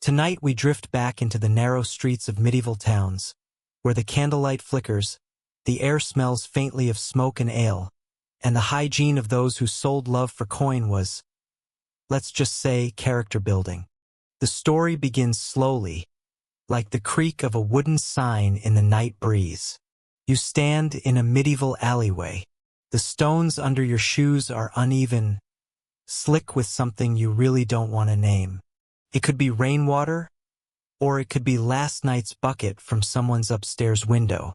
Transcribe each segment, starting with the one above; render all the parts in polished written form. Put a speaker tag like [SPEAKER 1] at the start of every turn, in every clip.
[SPEAKER 1] Tonight we drift back into the narrow streets of medieval towns, where the candlelight flickers, the air smells faintly of smoke and ale, and the hygiene of those who sold love for coin was, let's just say, character building. The story begins slowly, like the creak of a wooden sign in the night breeze. You stand in a medieval alleyway. The stones under your shoes are uneven, slick with something you really don't want to name. It could be rainwater, or it could be last night's bucket from someone's upstairs window.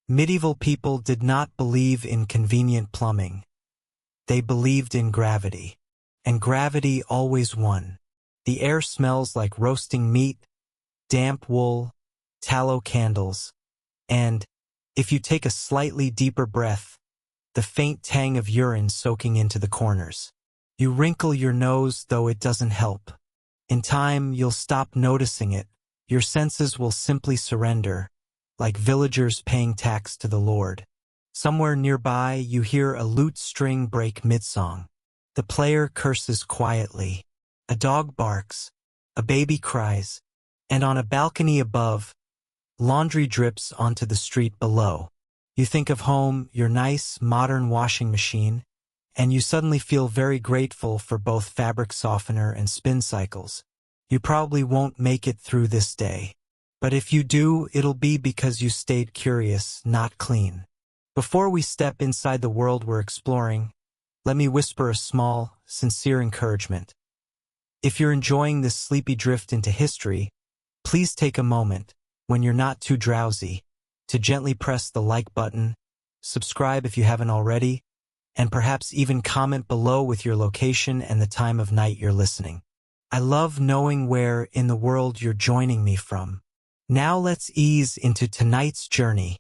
[SPEAKER 1] Medieval people did not believe in convenient plumbing. They believed in gravity. And gravity always won. The air smells like roasting meat, damp wool, tallow candles, and, if you take a slightly deeper breath, the faint tang of urine soaking into the corners. You wrinkle your nose, though it doesn't help. In time, you'll stop noticing it. Your senses will simply surrender, like villagers paying tax to the Lord. Somewhere nearby, you hear a lute string break mid-song. The player curses quietly. A dog barks. A baby cries. And on a balcony above, laundry drips onto the street below. You think of home, your nice, modern washing machine, and you suddenly feel very grateful for both fabric softener and spin cycles. You probably won't make it through this day. But if you do, it'll be because you stayed curious, not clean. Before we step inside the world we're exploring, let me whisper a small, sincere encouragement. If you're enjoying this sleepy drift into history, please take a moment, when you're not too drowsy, to gently press the like button, subscribe if you haven't already, and perhaps even comment below with your location and the time of night you're listening. I love knowing where in the world you're joining me from. Now let's ease into tonight's journey.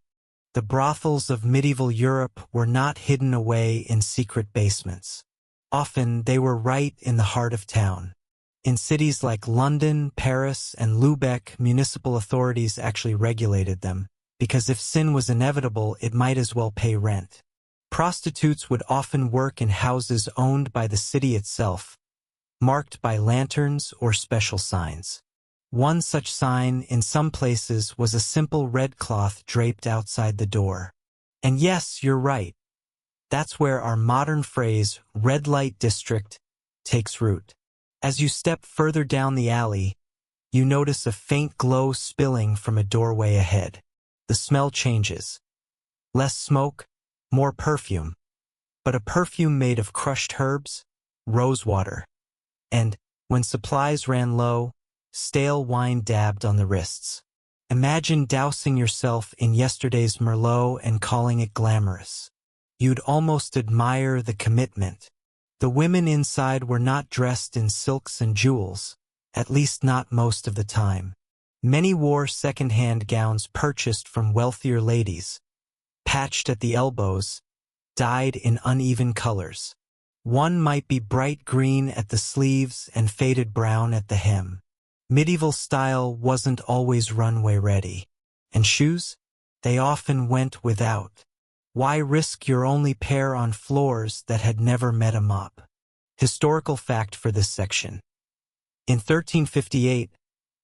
[SPEAKER 1] The brothels of medieval Europe were not hidden away in secret basements. Often they were right in the heart of town. In cities like London, Paris, and Lubeck, municipal authorities actually regulated them, because if sin was inevitable, it might as well pay rent. Prostitutes would often work in houses owned by the city itself, marked by lanterns or special signs. One such sign, in some places, was a simple red cloth draped outside the door. And yes, you're right. That's where our modern phrase, red light district, takes root. As you step further down the alley, you notice a faint glow spilling from a doorway ahead. The smell changes. Less smoke, more perfume. But a perfume made of crushed herbs, rosewater. And, when supplies ran low, stale wine dabbed on the wrists. Imagine dousing yourself in yesterday's Merlot and calling it glamorous. You'd almost admire the commitment. The women inside were not dressed in silks and jewels, at least not most of the time. Many wore second-hand gowns purchased from wealthier ladies, patched at the elbows, dyed in uneven colors. One might be bright green at the sleeves and faded brown at the hem. Medieval style wasn't always runway ready. And shoes? They often went without. Why risk your only pair on floors that had never met a mop? Historical fact for this section. In 1358,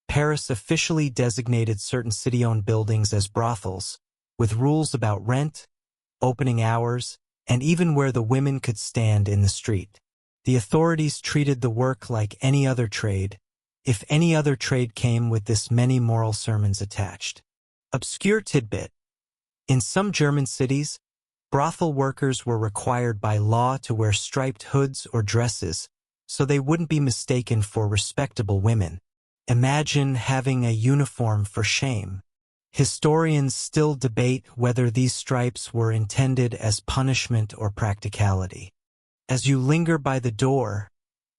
[SPEAKER 1] Paris officially designated certain city-owned buildings as brothels, with rules about rent, opening hours, and even where the women could stand in the street. The authorities treated the work like any other trade, if any other trade came with this many moral sermons attached. Obscure tidbit. In some German cities, brothel workers were required by law to wear striped hoods or dresses, so they wouldn't be mistaken for respectable women. Imagine having a uniform for shame. Historians still debate whether these stripes were intended as punishment or practicality. As you linger by the door,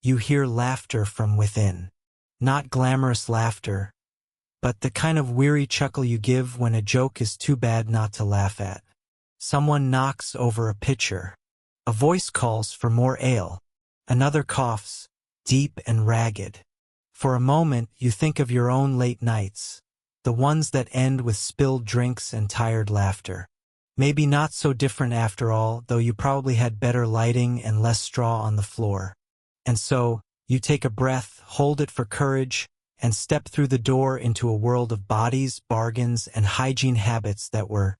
[SPEAKER 1] you hear laughter from within. Not glamorous laughter, but the kind of weary chuckle you give when a joke is too bad not to laugh at. Someone knocks over a pitcher. A voice calls for more ale. Another coughs, deep and ragged. For a moment, you think of your own late nights, the ones that end with spilled drinks and tired laughter. Maybe not so different after all, though you probably had better lighting and less straw on the floor. And so, you take a breath, hold it for courage, and step through the door into a world of bodies, bargains, and hygiene habits that were,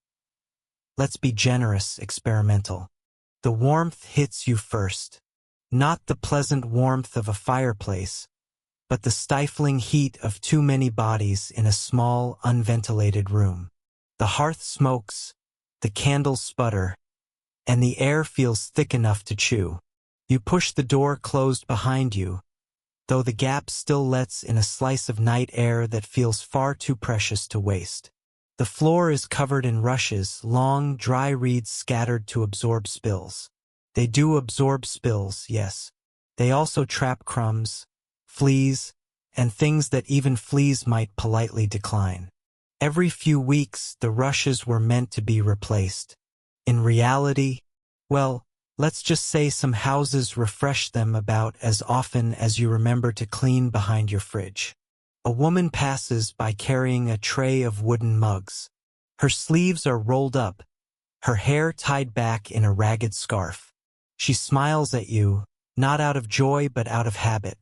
[SPEAKER 1] let's be generous, experimental. The warmth hits you first. Not the pleasant warmth of a fireplace, but the stifling heat of too many bodies in a small, unventilated room. The hearth smokes, the candles sputter, and the air feels thick enough to chew. You push the door closed behind you, though the gap still lets in a slice of night air that feels far too precious to waste. The floor is covered in rushes, long, dry reeds scattered to absorb spills. They do absorb spills, yes. They also trap crumbs, fleas, and things that even fleas might politely decline. Every few weeks, the rushes were meant to be replaced. In reality, well, let's just say some houses refresh them about as often as you remember to clean behind your fridge. A woman passes by carrying a tray of wooden mugs. Her sleeves are rolled up, her hair tied back in a ragged scarf. She smiles at you, not out of joy but out of habit.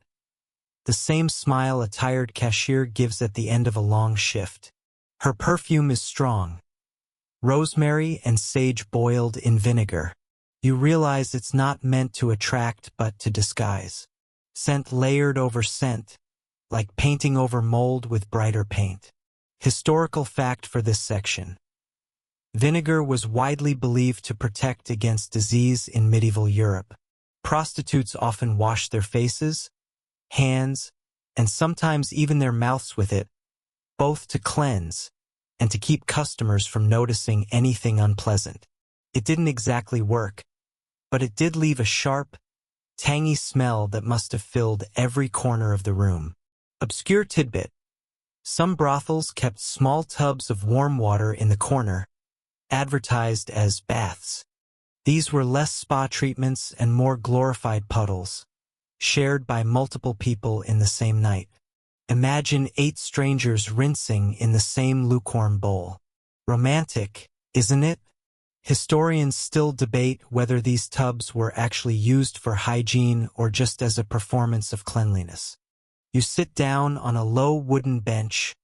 [SPEAKER 1] The same smile a tired cashier gives at the end of a long shift. Her perfume is strong. Rosemary and sage boiled in vinegar. You realize it's not meant to attract but to disguise. Scent layered over scent, like painting over mold with brighter paint. Historical fact for this section. Vinegar was widely believed to protect against disease in medieval Europe. Prostitutes often washed their faces, hands, and sometimes even their mouths with it, both to cleanse and to keep customers from noticing anything unpleasant. It didn't exactly work, but it did leave a sharp, tangy smell that must have filled every corner of the room. Obscure tidbit. Some brothels kept small tubs of warm water in the corner, advertised as baths. These were less spa treatments and more glorified puddles, shared by multiple people in the same night. Imagine 8 strangers rinsing in the same lukewarm bowl. Romantic, isn't it? Historians still debate whether these tubs were actually used for hygiene or just as a performance of cleanliness. You sit down on a low wooden bench,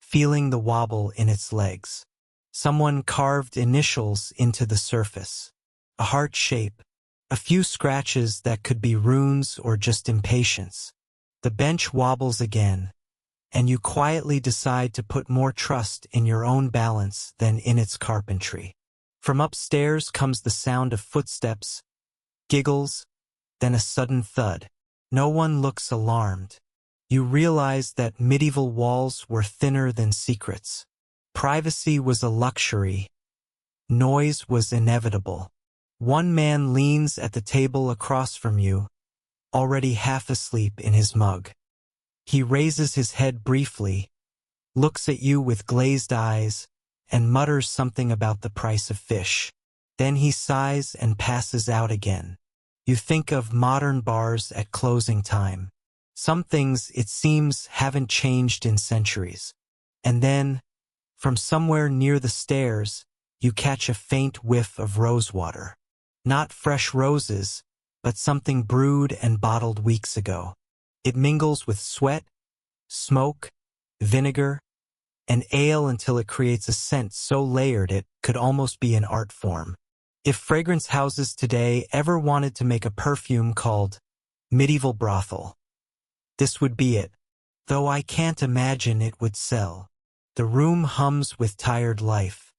[SPEAKER 1] feeling the wobble in its legs. Someone carved initials into the surface. A heart shape, a few scratches that could be runes or just impatience. The bench wobbles again, and you quietly decide to put more trust in your own balance than in its carpentry. From upstairs comes the sound of footsteps, giggles, then a sudden thud. No one looks alarmed. You realize that medieval walls were thinner than secrets. Privacy was a luxury. Noise was inevitable. One man leans at the table across from you, already half asleep in his mug. He raises his head briefly, looks at you with glazed eyes, and mutters something about the price of fish. Then he sighs and passes out again. You think of modern bars at closing time. Some things, it seems, haven't changed in centuries. And then, from somewhere near the stairs, you catch a faint whiff of rosewater. Not fresh roses, but something brewed and bottled weeks ago. It mingles with sweat, smoke, vinegar, and ale until it creates a scent so layered it could almost be an art form. If fragrance houses today ever wanted to make a perfume called Medieval Brothel, this would be it, though I can't imagine it would sell. The room hums with tired life.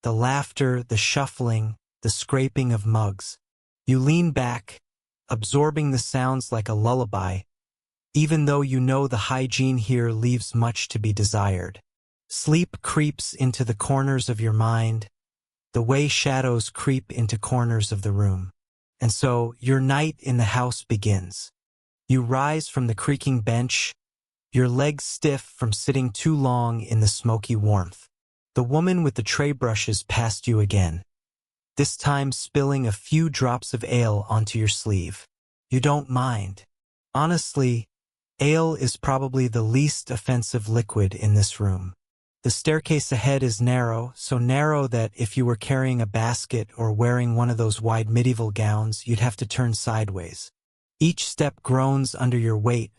[SPEAKER 1] The laughter, the shuffling, the scraping of mugs. You lean back, absorbing the sounds like a lullaby, even though you know the hygiene here leaves much to be desired. Sleep creeps into the corners of your mind, the way shadows creep into corners of the room. And so your night in the house begins. You rise from the creaking bench, your legs stiff from sitting too long in the smoky warmth. The woman with the tray brushes past you again, this time spilling a few drops of ale onto your sleeve. You don't mind. Honestly, ale is probably the least offensive liquid in this room. The staircase ahead is narrow, so narrow that if you were carrying a basket or wearing one of those wide medieval gowns, you'd have to turn sideways. Each step groans under your weight,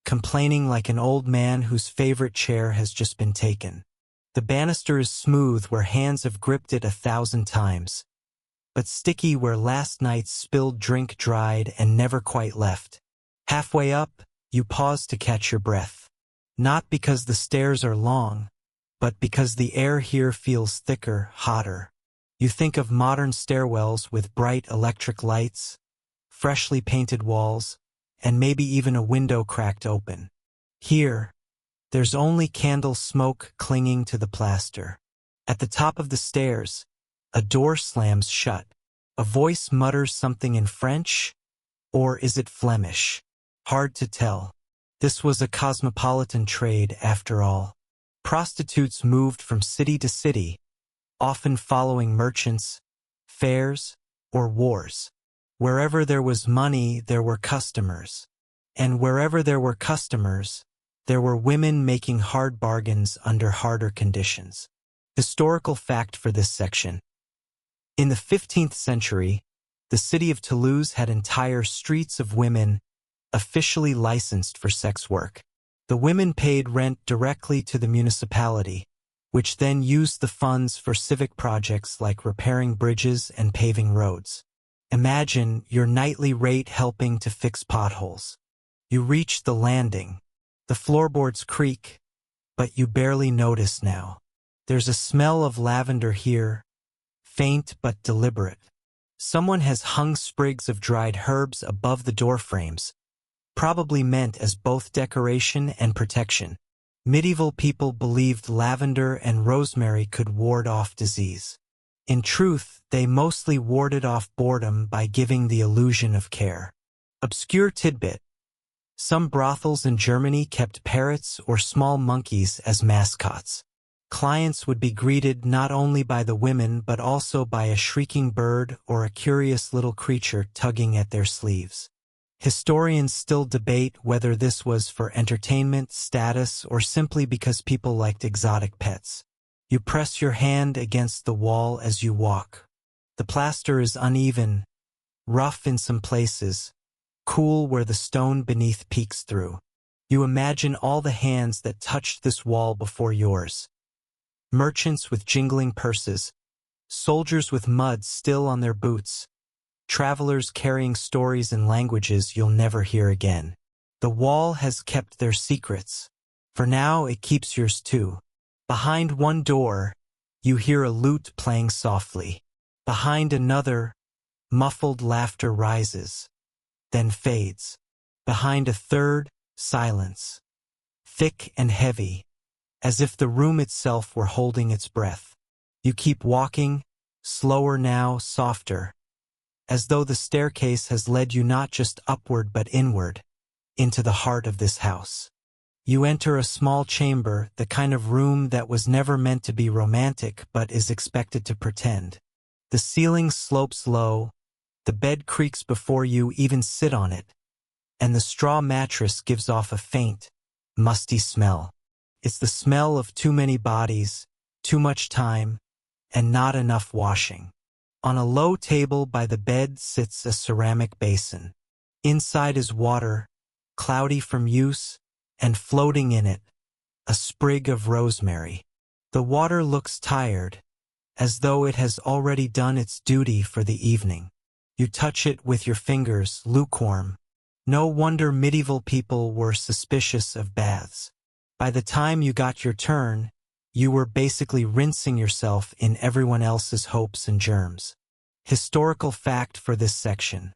[SPEAKER 1] complaining like an old man whose favorite chair has just been taken. The banister is smooth where hands have gripped it 1,000 times, but sticky where last night's spilled drink dried and never quite left. Halfway up, you pause to catch your breath. Not because the stairs are long, but because the air here feels thicker, hotter. You think of modern stairwells with bright electric lights, freshly painted walls, and maybe even a window cracked open. Here, there's only candle smoke clinging to the plaster. At the top of the stairs, a door slams shut. A voice mutters something in French, or is it Flemish? Hard to tell. This was a cosmopolitan trade, after all. Prostitutes moved from city to city, often following merchants, fairs, or wars. Wherever there was money, there were customers. And wherever there were customers, there were women making hard bargains under harder conditions. Historical fact for this section. In the 15th century, the city of Toulouse had entire streets of women officially licensed for sex work. The women paid rent directly to the municipality, which then used the funds for civic projects like repairing bridges and paving roads. Imagine your nightly rate helping to fix potholes. You reach the landing. The floorboards creak, but you barely notice now. There's a smell of lavender here, faint but deliberate. Someone has hung sprigs of dried herbs above the door frames, probably meant as both decoration and protection. Medieval people believed lavender and rosemary could ward off disease. In truth, they mostly warded off boredom by giving the illusion of care. Obscure tidbit. Some brothels in Germany kept parrots or small monkeys as mascots. Clients would be greeted not only by the women but also by a shrieking bird or a curious little creature tugging at their sleeves. Historians still debate whether this was for entertainment, status, or simply because people liked exotic pets. You press your hand against the wall as you walk. The plaster is uneven, rough in some places, cool where the stone beneath peeks through. You imagine all the hands that touched this wall before yours. Merchants with jingling purses, soldiers with mud still on their boots, travelers carrying stories in languages you'll never hear again. The wall has kept their secrets. For now, it keeps yours too. Behind one door, you hear a lute playing softly. Behind another, muffled laughter rises, then fades. Behind a third, silence. Thick and heavy, as if the room itself were holding its breath. You keep walking, slower now, softer, as though the staircase has led you not just upward but inward, into the heart of this house. You enter a small chamber, the kind of room that was never meant to be romantic but is expected to pretend. The ceiling slopes low, the bed creaks before you even sit on it, and the straw mattress gives off a faint, musty smell. It's the smell of too many bodies, too much time, and not enough washing. On a low table by the bed sits a ceramic basin. Inside is water, cloudy from use, and floating in it, a sprig of rosemary. The water looks tired, as though it has already done its duty for the evening. You touch it with your fingers, lukewarm. No wonder medieval people were suspicious of baths. By the time you got your turn, you were basically rinsing yourself in everyone else's hopes and germs. Historical fact for this section.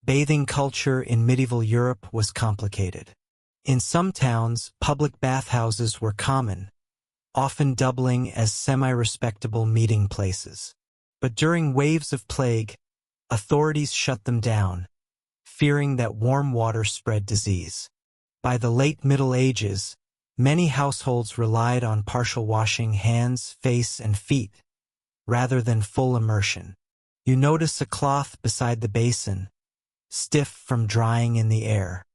[SPEAKER 1] Bathing culture in medieval Europe was complicated. In some towns, public bathhouses were common, often doubling as semi-respectable meeting places. But during waves of plague, authorities shut them down, fearing that warm water spread disease. By the late Middle Ages, many households relied on partial washing hands, face, and feet, rather than full immersion. You notice a cloth beside the basin, stiff from drying in the air.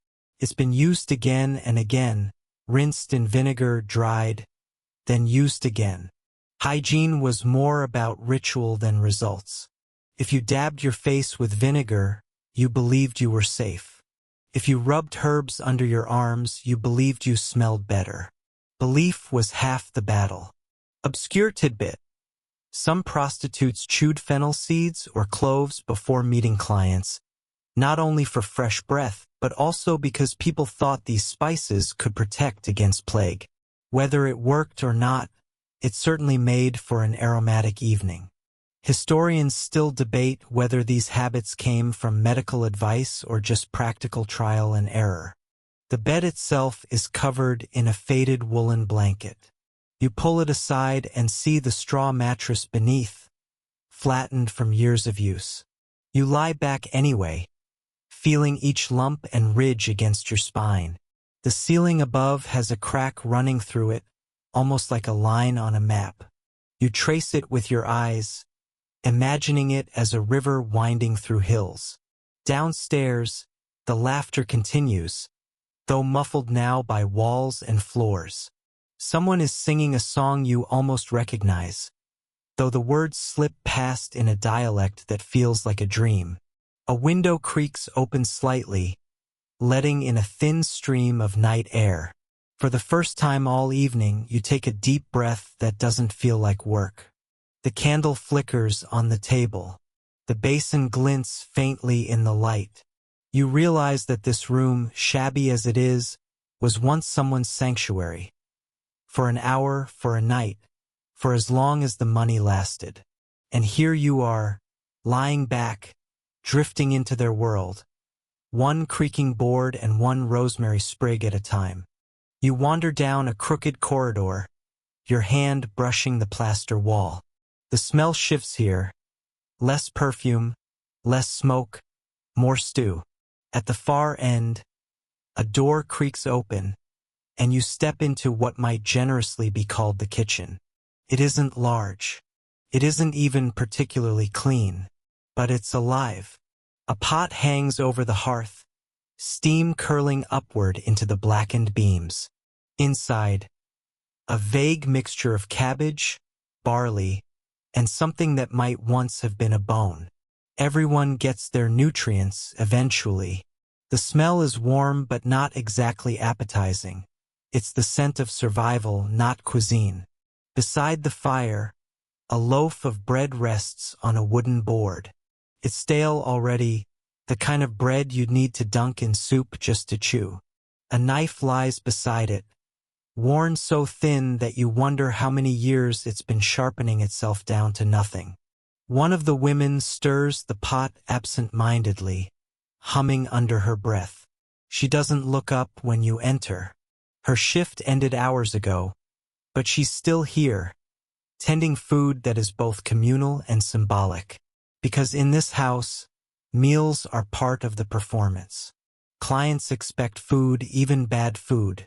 [SPEAKER 1] It's been used again and again, rinsed in vinegar, dried, then used again. Hygiene was more about ritual than results. If you dabbed your face with vinegar, you believed you were safe. If you rubbed herbs under your arms, you believed you smelled better. Belief was half the battle. Obscure tidbit. Some prostitutes chewed fennel seeds or cloves before meeting clients, not only for fresh breath, but also because people thought these spices could protect against plague. Whether it worked or not, it certainly made for an aromatic evening. Historians still debate whether these habits came from medical advice or just practical trial and error. The bed itself is covered in a faded woolen blanket. You pull it aside and see the straw mattress beneath, flattened from years of use. You lie back anyway, feeling each lump and ridge against your spine. The ceiling above has a crack running through it, almost like a line on a map. You trace it with your eyes, imagining it as a river winding through hills. Downstairs, the laughter continues, though muffled now by walls and floors. Someone is singing a song you almost recognize, though the words slip past in a dialect that feels like a dream. A window creaks open slightly, letting in a thin stream of night air. For the first time all evening, you take a deep breath that doesn't feel like work. The candle flickers on the table. The basin glints faintly in the light. You realize that this room, shabby as it is, was once someone's sanctuary. For an hour, for a night, for as long as the money lasted. And here you are, lying back, drifting into their world, one creaking board and one rosemary sprig at a time. You wander down a crooked corridor, your hand brushing the plaster wall. The smell shifts here. Less perfume, less smoke, more stew. At the far end, a door creaks open, and you step into what might generously be called the kitchen. It isn't large. It isn't even particularly clean, but it's alive. A pot hangs over the hearth, steam curling upward into the blackened beams. Inside, a vague mixture of cabbage, barley, and something that might once have been a bone. Everyone gets their nutrients eventually. The smell is warm but not exactly appetizing. It's the scent of survival, not cuisine. Beside the fire, a loaf of bread rests on a wooden board. It's stale already, the kind of bread you'd need to dunk in soup just to chew. A knife lies beside it, worn so thin that you wonder how many years it's been sharpening itself down to nothing. One of the women stirs the pot absent-mindedly, humming under her breath. She doesn't look up when you enter. Her shift ended hours ago, but she's still here, tending food that is both communal and symbolic. Because in this house, meals are part of the performance. Clients expect food, even bad food.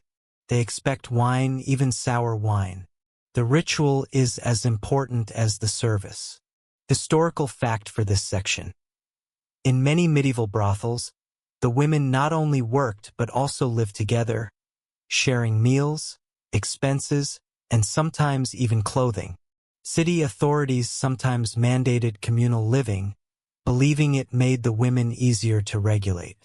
[SPEAKER 1] They expect wine, even sour wine. The ritual is as important as the service. Historical fact for this section. In many medieval brothels, the women not only worked but also lived together, sharing meals, expenses, and sometimes even clothing. City authorities sometimes mandated communal living, believing it made the women easier to regulate.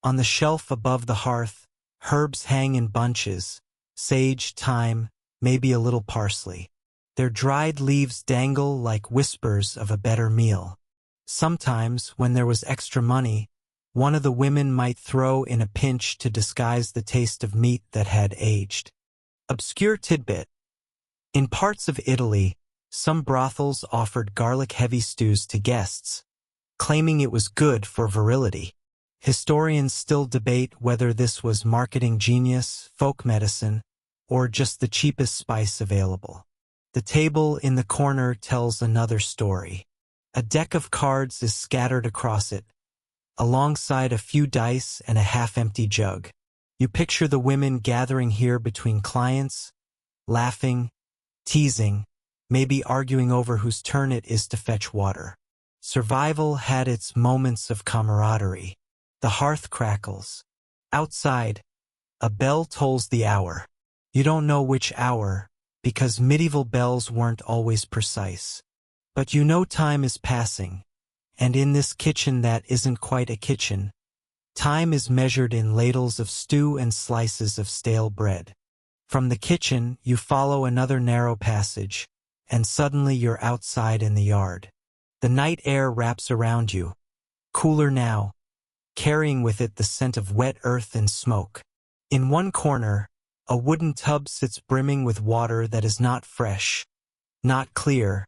[SPEAKER 1] On the shelf above the hearth, herbs hang in bunches, sage, thyme, maybe a little parsley. Their dried leaves dangle like whispers of a better meal. Sometimes, when there was extra money, one of the women might throw in a pinch to disguise the taste of meat that had aged. Obscure tidbit. In parts of Italy, some brothels offered garlic-heavy stews to guests, claiming it was good for virility. Historians still debate whether this was marketing genius, folk medicine, or just the cheapest spice available. The table in the corner tells another story. A deck of cards is scattered across it, alongside a few dice and a half-empty jug. You picture the women gathering here between clients, laughing, teasing, maybe arguing over whose turn it is to fetch water. Survival had its moments of camaraderie. The hearth crackles. Outside, a bell tolls the hour. You don't know which hour, because medieval bells weren't always precise. But you know time is passing, and in this kitchen that isn't quite a kitchen, Time is measured in ladles of stew and slices of stale bread. From the kitchen, you follow another narrow passage, and suddenly you're outside in the yard. The night air wraps around you, cooler now, carrying with it the scent of wet earth and smoke. In one corner, a wooden tub sits brimming with water that is not fresh, not clear,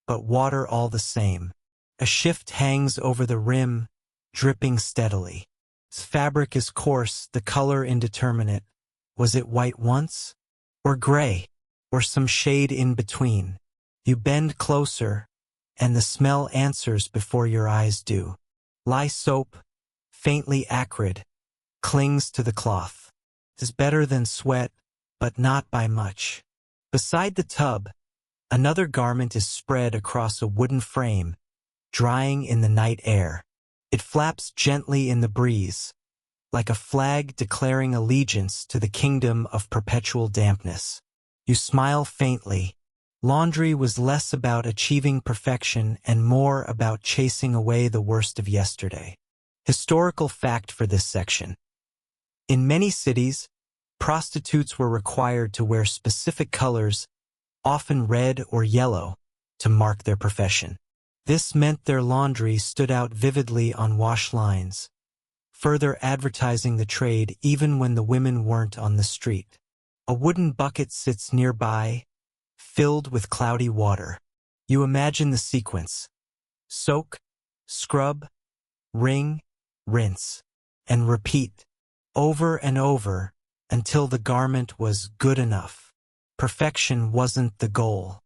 [SPEAKER 1] but water all the same. A shift hangs over the rim, dripping steadily. Its fabric is coarse, the color indeterminate. Was it white once? Or gray? Or some shade in between? You bend closer, and the smell answers before your eyes do. Lye soap, faintly acrid, clings to the cloth. It is better than sweat, but not by much. Beside the tub, another garment is spread across a wooden frame, drying in the night air. It flaps gently in the breeze, like a flag declaring allegiance to the kingdom of perpetual dampness. You smile faintly. Laundry was less about achieving perfection and more about chasing away the worst of yesterday. Historical fact for this section. In many cities, prostitutes were required to wear specific colors, often red or yellow, to mark their profession. This meant their laundry stood out vividly on wash lines, further advertising the trade even when the women weren't on the street. A wooden bucket sits nearby, filled with cloudy water. You imagine the sequence: soak, scrub, wring, rinse, and repeat, over and over, until the garment was good enough. Perfection wasn't the goal.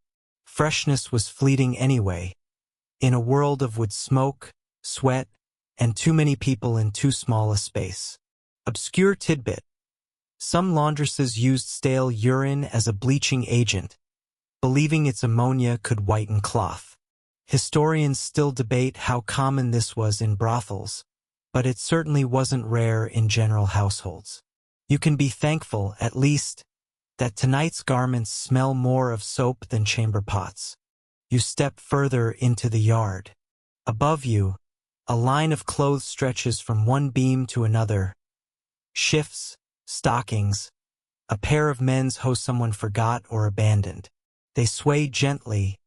[SPEAKER 1] Freshness was fleeting anyway, in a world of wood smoke, sweat, and too many people in too small a space. Obscure tidbit. Some laundresses used stale urine as a bleaching agent, believing its ammonia could whiten cloth. Historians still debate how common this was in brothels, but it certainly wasn't rare in general households. You can be thankful, at least, that tonight's garments smell more of soap than chamber pots. You step further into the yard. Above you, a line of clothes stretches from one beam to another. Shifts, stockings, a pair of men's hose someone forgot or abandoned. They sway gently,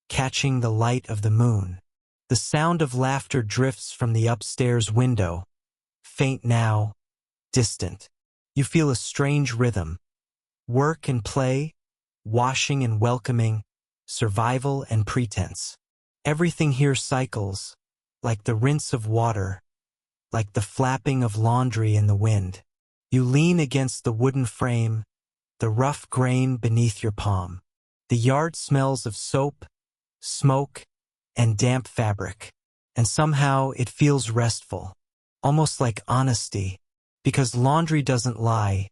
[SPEAKER 1] catching the light of the moon. The sound of laughter drifts from the upstairs window, faint now, distant. You feel a strange rhythm. Work and play, washing and welcoming, survival and pretense. Everything here cycles, like the rinse of water, like the flapping of laundry in the wind. You lean against the wooden frame, the rough grain beneath your palm. The yard smells of soap, smoke, and damp fabric, and somehow it feels restful, almost like honesty, because laundry doesn't lie.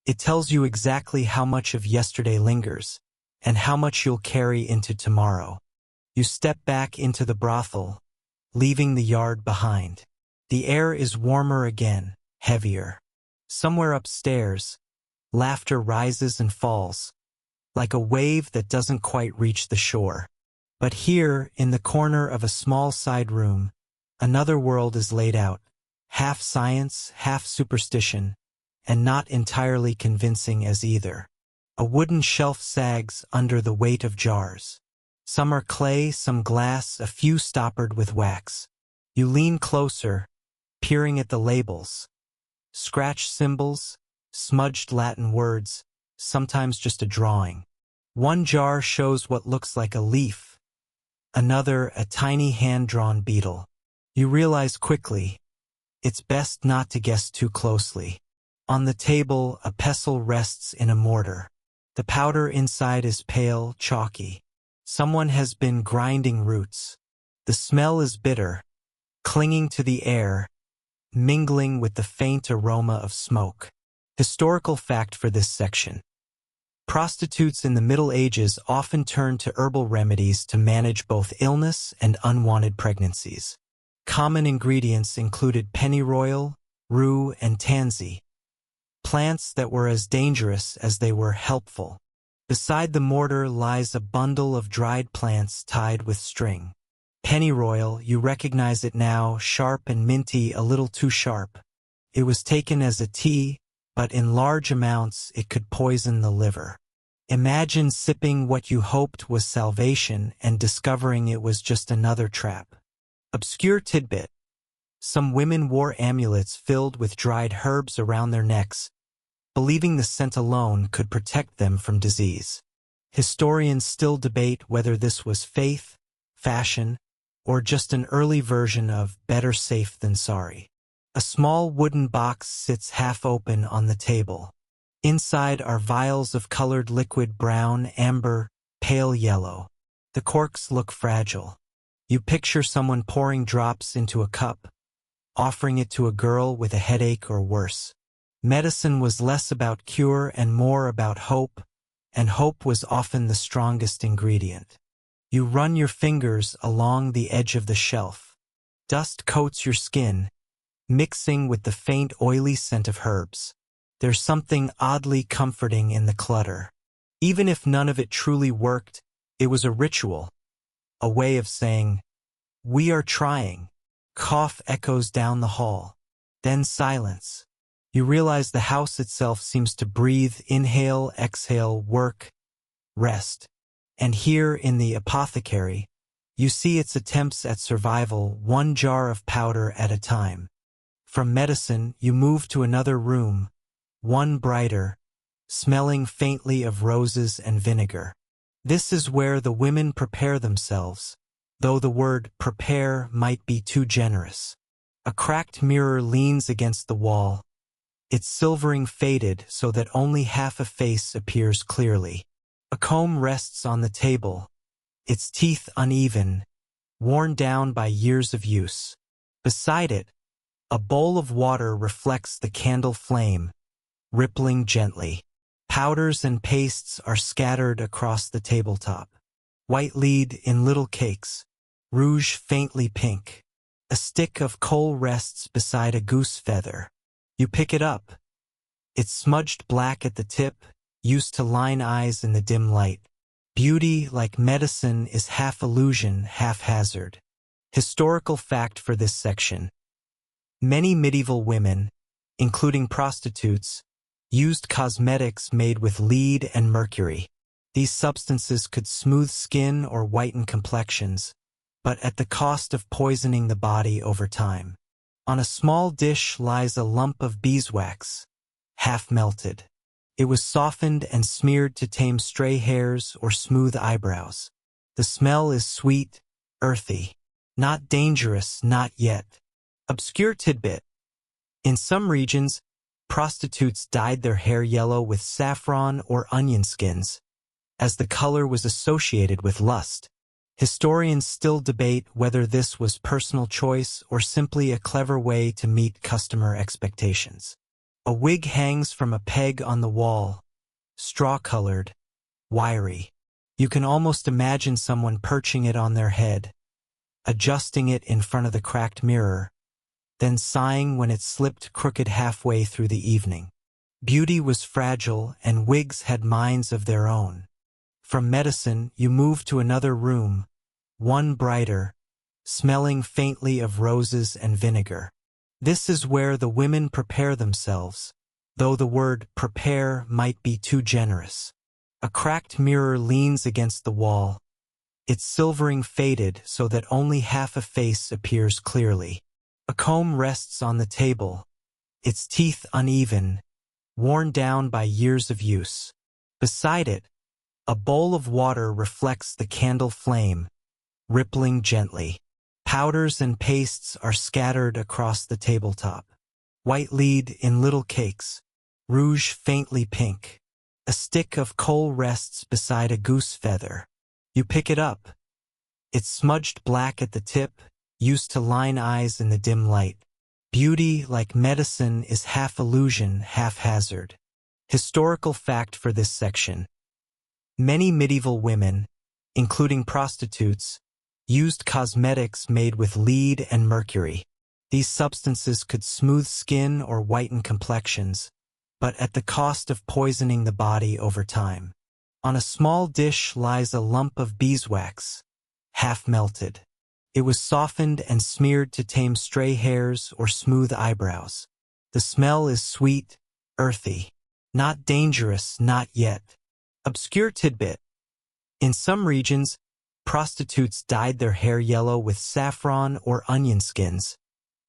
[SPEAKER 1] It tells you exactly how much of yesterday lingers, and how much you'll carry into tomorrow. You step back into the brothel, leaving the yard behind. The air is warmer again, heavier. Somewhere upstairs, laughter rises and falls, like a wave that doesn't quite reach the shore. But here, in the corner of a small side room, another world is laid out, half science, half superstition, and not entirely convincing as either. A wooden shelf sags under the weight of jars. Some are clay, some glass, a few stoppered with wax. You lean closer, peering at the labels. Scratched symbols, smudged Latin words, sometimes just a drawing. One jar shows what looks like a leaf, another a tiny hand-drawn beetle. You realize quickly, it's best not to guess too closely. On the table, a pestle rests in a mortar. The powder inside is pale, chalky. Someone has been grinding roots. The smell is bitter, clinging to the air, mingling with the faint aroma of smoke. Historical fact for this section. Prostitutes in the Middle Ages often turned to herbal remedies to manage both illness and unwanted pregnancies. Common ingredients included pennyroyal, rue, and tansy, plants that were as dangerous as they were helpful. Beside the mortar lies a bundle of dried plants tied with string. Pennyroyal, you recognize it now, sharp and minty, a little too sharp. It was taken as a tea, but in large amounts it could poison the liver. Imagine sipping what you hoped was salvation and discovering it was just another trap. Obscure tidbit. Some women wore amulets filled with dried herbs around their necks, believing the scent alone could protect them from disease. Historians still debate whether this was faith, fashion, or just an early version of better safe than sorry. A small wooden box sits half open on the table. Inside are vials of colored liquid brown, amber, pale yellow. The corks look fragile. You picture someone pouring drops into a cup, offering it to a girl with a headache or worse. Medicine was less about cure and more about hope, and hope was often the strongest ingredient. You run your fingers along the edge of the shelf. Dust coats your skin, mixing with the faint oily scent of herbs. There's something oddly comforting in the clutter. Even if none of it truly worked, it was a ritual, a way of saying, "We are trying." Cough echoes down the hall. Then silence. You realize the house itself seems to breathe, inhale, exhale, work, rest. And here in the apothecary, you see its attempts at survival, one jar of powder at a time. From medicine, you move to another room, one brighter, smelling faintly of roses and vinegar. This is where the women prepare themselves, though the word prepare might be too generous. A cracked mirror leans against the wall, its silvering faded so that only half a face appears clearly. A comb rests on the table, its teeth uneven, worn down by years of use. Beside it, a bowl of water reflects the candle flame, rippling gently. Powders and pastes are scattered across the tabletop. White lead in little cakes, rouge faintly pink. A stick of coal rests beside a goose feather. You pick it up. It's smudged black at the tip, used to line eyes in the dim light. Beauty, like medicine, is half illusion, half hazard. Historical fact for this section. Many medieval women, including prostitutes, used cosmetics made with lead and mercury. These substances could smooth skin or whiten complexions, but at the cost of poisoning the body over time. On a small dish lies a lump of beeswax, half melted. It was softened and smeared to tame stray hairs or smooth eyebrows. The smell is sweet, earthy. Not dangerous, not yet. Obscure tidbit. In some regions, prostitutes dyed their hair yellow with saffron or onion skins, as the color was associated with lust. Historians still debate whether this was personal choice or simply a clever way to meet customer expectations. A wig hangs from a peg on the wall, straw-colored, wiry. You can almost imagine someone perching it on their head, adjusting it in front of the cracked mirror, then sighing when it slipped crooked halfway through the evening. Beauty was fragile, and wigs had minds of their own. From medicine, you move to another room, one brighter, smelling faintly of roses and vinegar. This is where the women prepare themselves, though the word prepare might be too generous. A cracked mirror leans against the wall, its silvering faded so that only half a face appears clearly. A comb rests on the table, its teeth uneven, worn down by years of use. Beside it, a bowl of water reflects the candle flame, rippling gently. Powders and pastes are scattered across the tabletop. White lead in little cakes, rouge faintly pink. A stick of coal rests beside a goose feather. You pick it up. It's smudged black at the tip, used to line eyes in the dim light. Beauty, like medicine, is half illusion, half hazard. Historical fact for this section. Many medieval women, including prostitutes, used cosmetics made with lead and mercury. These substances could smooth skin or whiten complexions, but at the cost of poisoning the body over time. On a small dish lies a lump of beeswax, half melted. It was softened and smeared to tame stray hairs or smooth eyebrows. The smell is sweet, earthy. Not dangerous, not yet. Obscure tidbit. In some regions, prostitutes dyed their hair yellow with saffron or onion skins,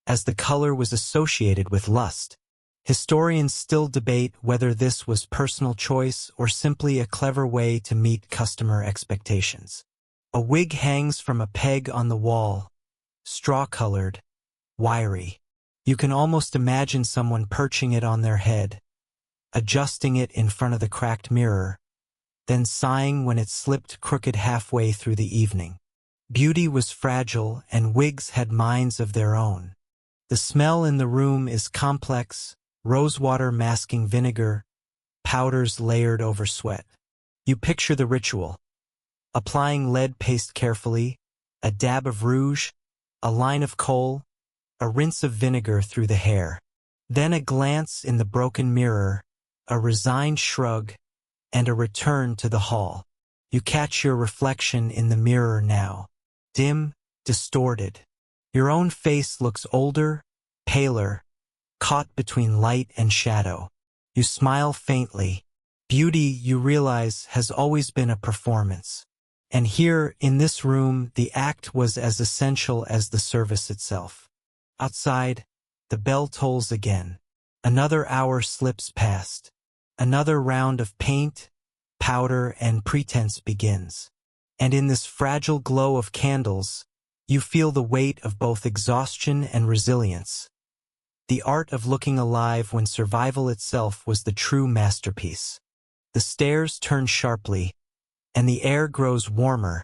[SPEAKER 1] as the color was associated with lust. Historians still debate whether this was personal choice or simply a clever way to meet customer expectations. A wig hangs from a peg on the wall, straw-colored, wiry. You can almost imagine someone perching it on their head, adjusting it in front of the cracked mirror, then sighing when it slipped crooked halfway through the evening. Beauty was fragile, and wigs had minds of their own. The smell in the room is complex, rosewater masking vinegar, powders layered over sweat. You picture the ritual. Applying lead paste carefully, a dab of rouge, a line of kohl, a rinse of vinegar through the hair. Then a glance in the broken mirror, a resigned shrug, and a return to the hall. You catch your reflection in the mirror now. Dim, distorted. Your own face looks older, paler, caught between light and shadow. You smile faintly. Beauty, you realize, has always been a performance. And here, in this room, the act was as essential as the service itself. Outside, the bell tolls again. Another hour slips past. Another round of paint, powder, and pretense begins. And in this fragile glow of candles, you feel the weight of both exhaustion and resilience. The art of looking alive when survival itself was the true masterpiece. The stairs turn sharply, and the air grows warmer,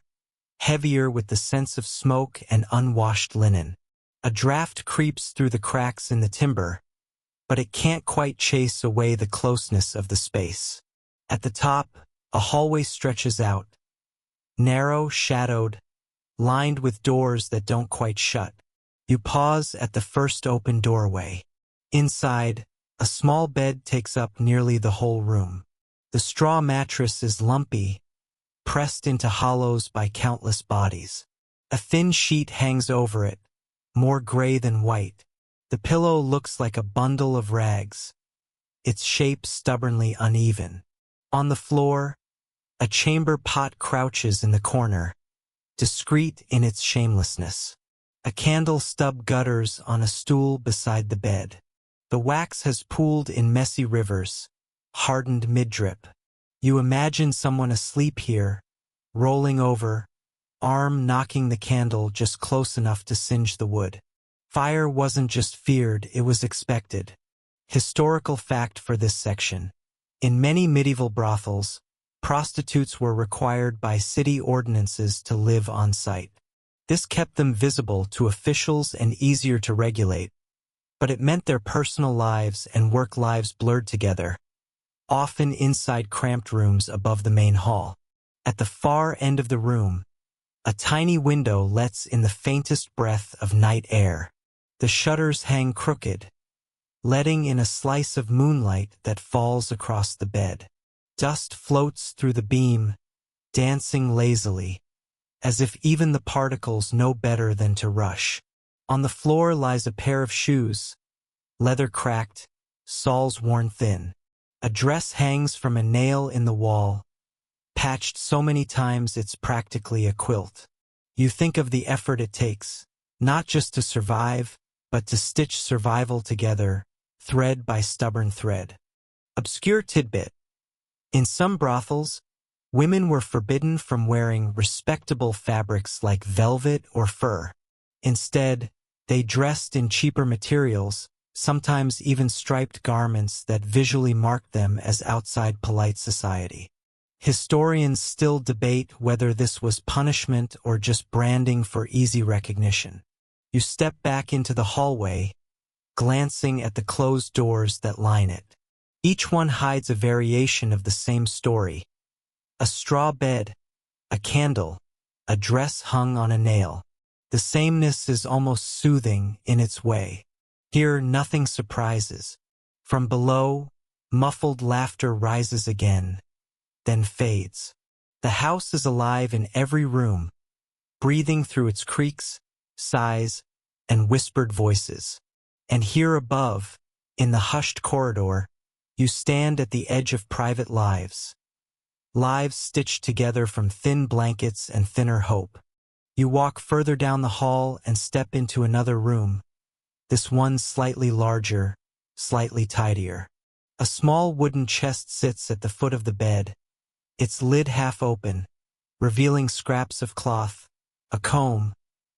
[SPEAKER 1] heavier with the sense of smoke and unwashed linen. A draft creeps through the cracks in the timber, but it can't quite chase away the closeness of the space. At the top, a hallway stretches out, narrow, shadowed, lined with doors that don't quite shut. You pause at the first open doorway. Inside, a small bed takes up nearly the whole room. The straw mattress is lumpy, pressed into hollows by countless bodies. A thin sheet hangs over it, more gray than white. The pillow looks like a bundle of rags, its shape stubbornly uneven. On the floor, a chamber pot crouches in the corner, discreet in its shamelessness. A candle stub gutters on a stool beside the bed. The wax has pooled in messy rivers, hardened mid-drip. You imagine someone asleep here, rolling over, arm knocking the candle just close enough to singe the wood. Fire wasn't just feared, it was expected. Historical fact for this section. In many medieval brothels, prostitutes were required by city ordinances to live on site. This kept them visible to officials and easier to regulate, but it meant their personal lives and work lives blurred together, often inside cramped rooms above the main hall. At the far end of the room, a tiny window lets in the faintest breath of night air. The shutters hang crooked, letting in a slice of moonlight that falls across the bed. Dust floats through the beam, dancing lazily, as if even the particles know better than to rush. On the floor lies a pair of shoes, leather cracked, soles worn thin. A dress hangs from a nail in the wall, patched so many times it's practically a quilt. You think of the effort it takes, not just to survive, but to stitch survival together, thread by stubborn thread. Obscure tidbit. In some brothels, women were forbidden from wearing respectable fabrics like velvet or fur. Instead, they dressed in cheaper materials, sometimes even striped garments that visually marked them as outside polite society. Historians still debate whether this was punishment or just branding for easy recognition. You step back into the hallway, glancing at the closed doors that line it. Each one hides a variation of the same story. A straw bed, a candle, a dress hung on a nail. The sameness is almost soothing in its way. Here, nothing surprises. From below, muffled laughter rises again, then fades. The house is alive in every room, breathing through its creaks, sighs, and whispered voices. And here above, in the hushed corridor, you stand at the edge of private lives. Lives stitched together from thin blankets and thinner hope. You walk further down the hall and step into another room, this one slightly larger, slightly tidier. A small wooden chest sits at the foot of the bed, its lid half open, revealing scraps of cloth, a comb,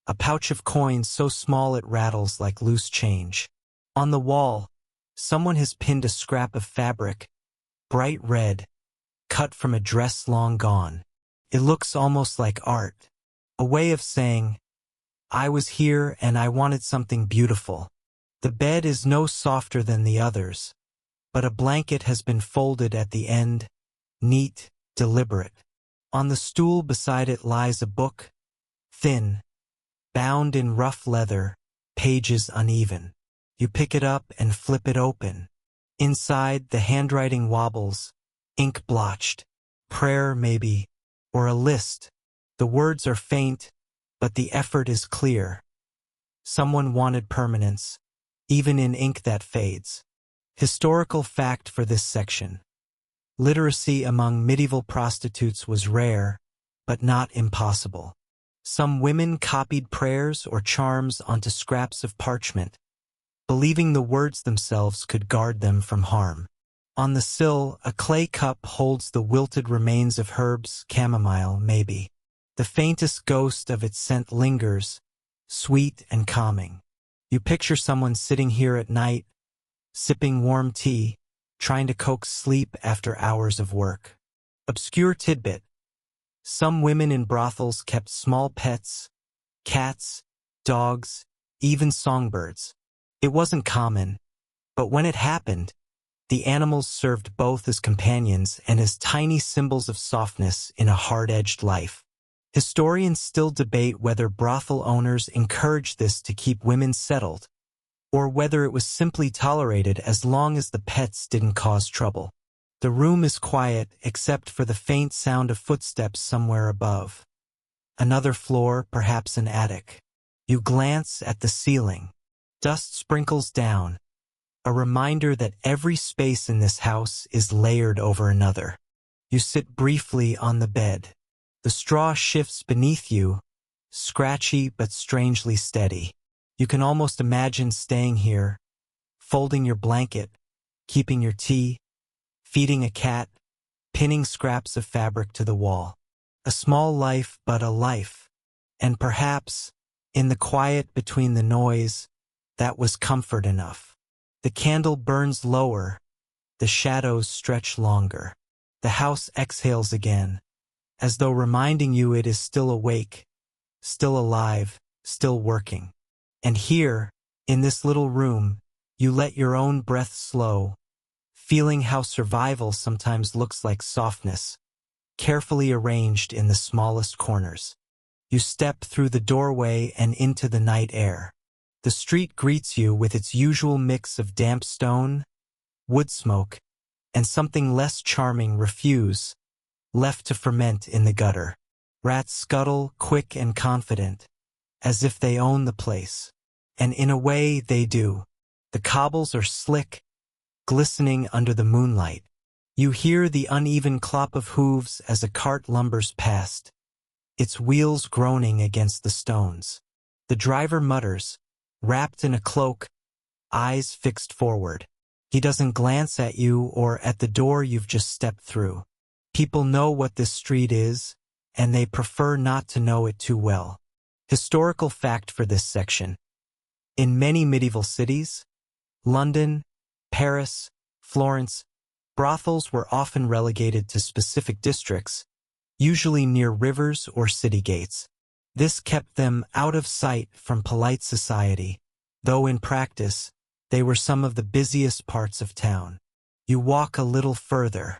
[SPEAKER 1] a pouch of coins so small it rattles like loose change. On the wall, someone has pinned a scrap of fabric, bright red, cut from a dress long gone. It looks almost like art, a way of saying, I was here and I wanted something beautiful. The bed is no softer than the others, but a blanket has been folded at the end, neat, deliberate. On the stool beside it lies a book, thin, bound in rough leather, pages uneven. You pick it up and flip it open. Inside, the handwriting wobbles, ink blotched. Prayer, maybe, or a list. The words are faint, but the effort is clear. Someone wanted permanence, even in ink that fades. Historical fact for this section. Literacy among medieval prostitutes was rare, but not impossible. Some women copied prayers or charms onto scraps of parchment, believing the words themselves could guard them from harm. On the sill, a clay cup holds the wilted remains of herbs, chamomile, maybe. The faintest ghost of its scent lingers, sweet and calming. You picture someone sitting here at night, sipping warm tea, trying to coax sleep after hours of work. Obscure tidbit. Some women in brothels kept small pets, cats, dogs, even songbirds. It wasn't common, but when it happened, the animals served both as companions and as tiny symbols of softness in a hard-edged life. Historians still debate whether brothel owners encouraged this to keep women settled, or whether it was simply tolerated as long as the pets didn't cause trouble. The room is quiet except for the faint sound of footsteps somewhere above. Another floor, perhaps an attic. You glance at the ceiling. Dust sprinkles down, a reminder that every space in this house is layered over another. You sit briefly on the bed. The straw shifts beneath you, scratchy but strangely steady. You can almost imagine staying here, folding your blanket, keeping your tea, feeding a cat, pinning scraps of fabric to the wall. A small life, but a life. And perhaps, in the quiet between the noise, that was comfort enough. The candle burns lower, the shadows stretch longer. The house exhales again, as though reminding you it is still awake, still alive, still working. And here, in this little room, you let your own breath slow, feeling how survival sometimes looks like softness, carefully arranged in the smallest corners. You step through the doorway and into the night air. The street greets you with its usual mix of damp stone, wood smoke, and something less charming refuse, left to ferment in the gutter. Rats scuttle, quick and confident, as if they own the place. And in a way, they do. The cobbles are slick, glistening under the moonlight. You hear the uneven clop of hooves as a cart lumbers past, its wheels groaning against the stones. The driver mutters, wrapped in a cloak, eyes fixed forward. He doesn't glance at you or at the door you've just stepped through. People know what this street is, and they prefer not to know it too well. Historical fact for this section. In many medieval cities, London, Paris, Florence, brothels were often relegated to specific districts, usually near rivers or city gates. This kept them out of sight from polite society, though in practice, they were some of the busiest parts of town. You walk a little further.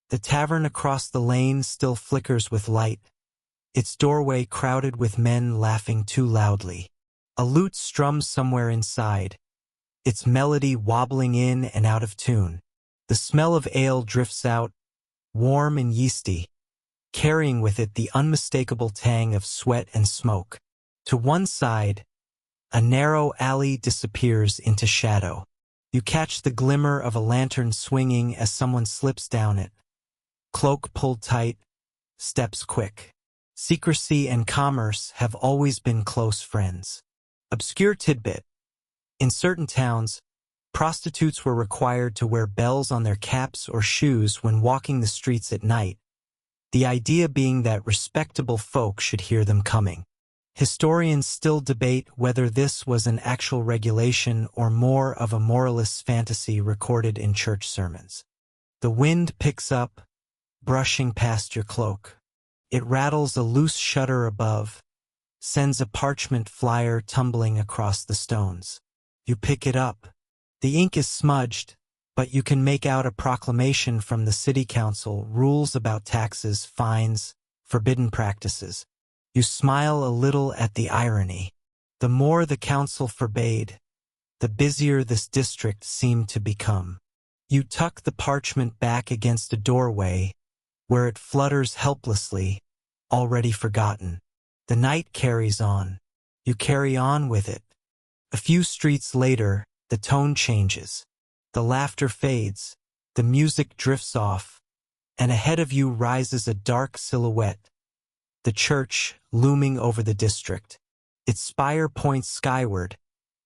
[SPEAKER 1] The tavern across the lane still flickers with light, its doorway crowded with men laughing too loudly. A lute strums somewhere inside, its melody wobbling in and out of tune. The smell of ale drifts out, warm and yeasty, carrying with it the unmistakable tang of sweat and smoke. To one side, A narrow alley disappears into shadow. You catch the glimmer of a lantern swinging as someone slips down it. Cloak pulled tight, steps quick. Secrecy and commerce have always been close friends. Obscure tidbit. In certain towns, prostitutes were required to wear bells on their caps or shoes when walking the streets at night, the idea being that respectable folk should hear them coming. Historians still debate whether this was an actual regulation or more of a moralist's fantasy recorded in church sermons. The wind picks up, brushing past your cloak. It rattles a loose shutter above, sends a parchment flyer tumbling across the stones. You pick it up. The ink is smudged, but you can make out a proclamation from the city council, rules about taxes, fines, forbidden practices. You smile a little at the irony. The more the council forbade, the busier this district seemed to become. You tuck the parchment back against a doorway, where it flutters helplessly, already forgotten. The night carries on. You carry on with it. A few streets later, the tone changes. The laughter fades, the music drifts off, and ahead of you rises a dark silhouette. The church, looming over the district. Its spire points skyward,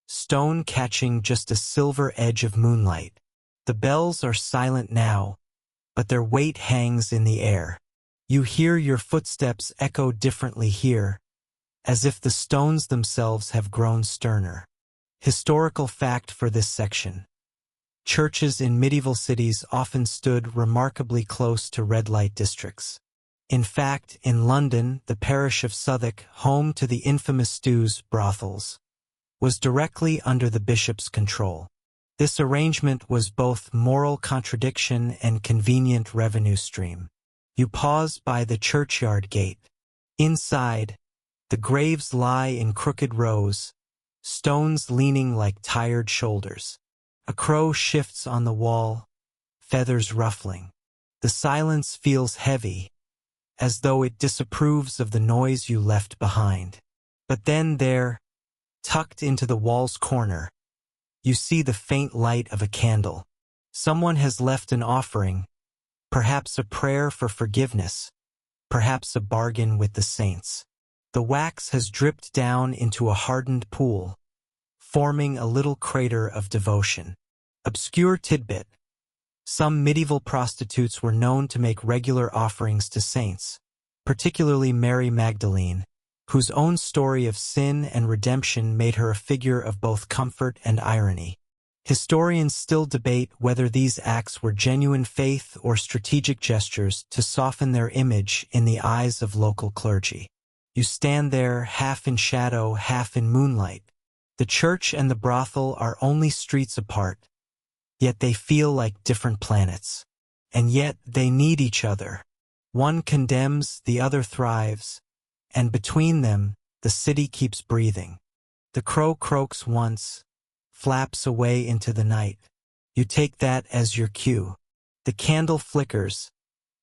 [SPEAKER 1] stone catching just a silver edge of moonlight. The bells are silent now, but their weight hangs in the air. You hear your footsteps echo differently here, as if the stones themselves have grown sterner. Historical fact for this section. Churches in medieval cities often stood remarkably close to red light districts. In fact, in London, the parish of Southwark, home to the infamous stews, Brothels, was directly under the bishop's control. This arrangement was both moral contradiction and convenient revenue stream. You pause by the churchyard gate. Inside, the graves lie in crooked rows, stones leaning like tired shoulders. A crow shifts on the wall, feathers ruffling. The silence feels heavy, as though it disapproves of the noise you left behind. But then there, tucked into the wall's corner, you see the faint light of a candle. Someone has left an offering, perhaps a prayer for forgiveness, perhaps a bargain with the saints. The wax has dripped down into a hardened pool, forming a little crater of devotion. Obscure tidbit. Some medieval prostitutes were known to make regular offerings to saints, particularly Mary Magdalene, whose own story of sin and redemption made her a figure of both comfort and irony. Historians still debate whether these acts were genuine faith or strategic gestures to soften their image in the eyes of local clergy. You stand there, half in shadow, half in moonlight. The church and the brothel are only streets apart, yet they feel like different planets. And yet they need each other. One condemns, the other thrives, and between them, the city keeps breathing. The crow croaks once, flaps away into the night. You take that as your cue. The candle flickers,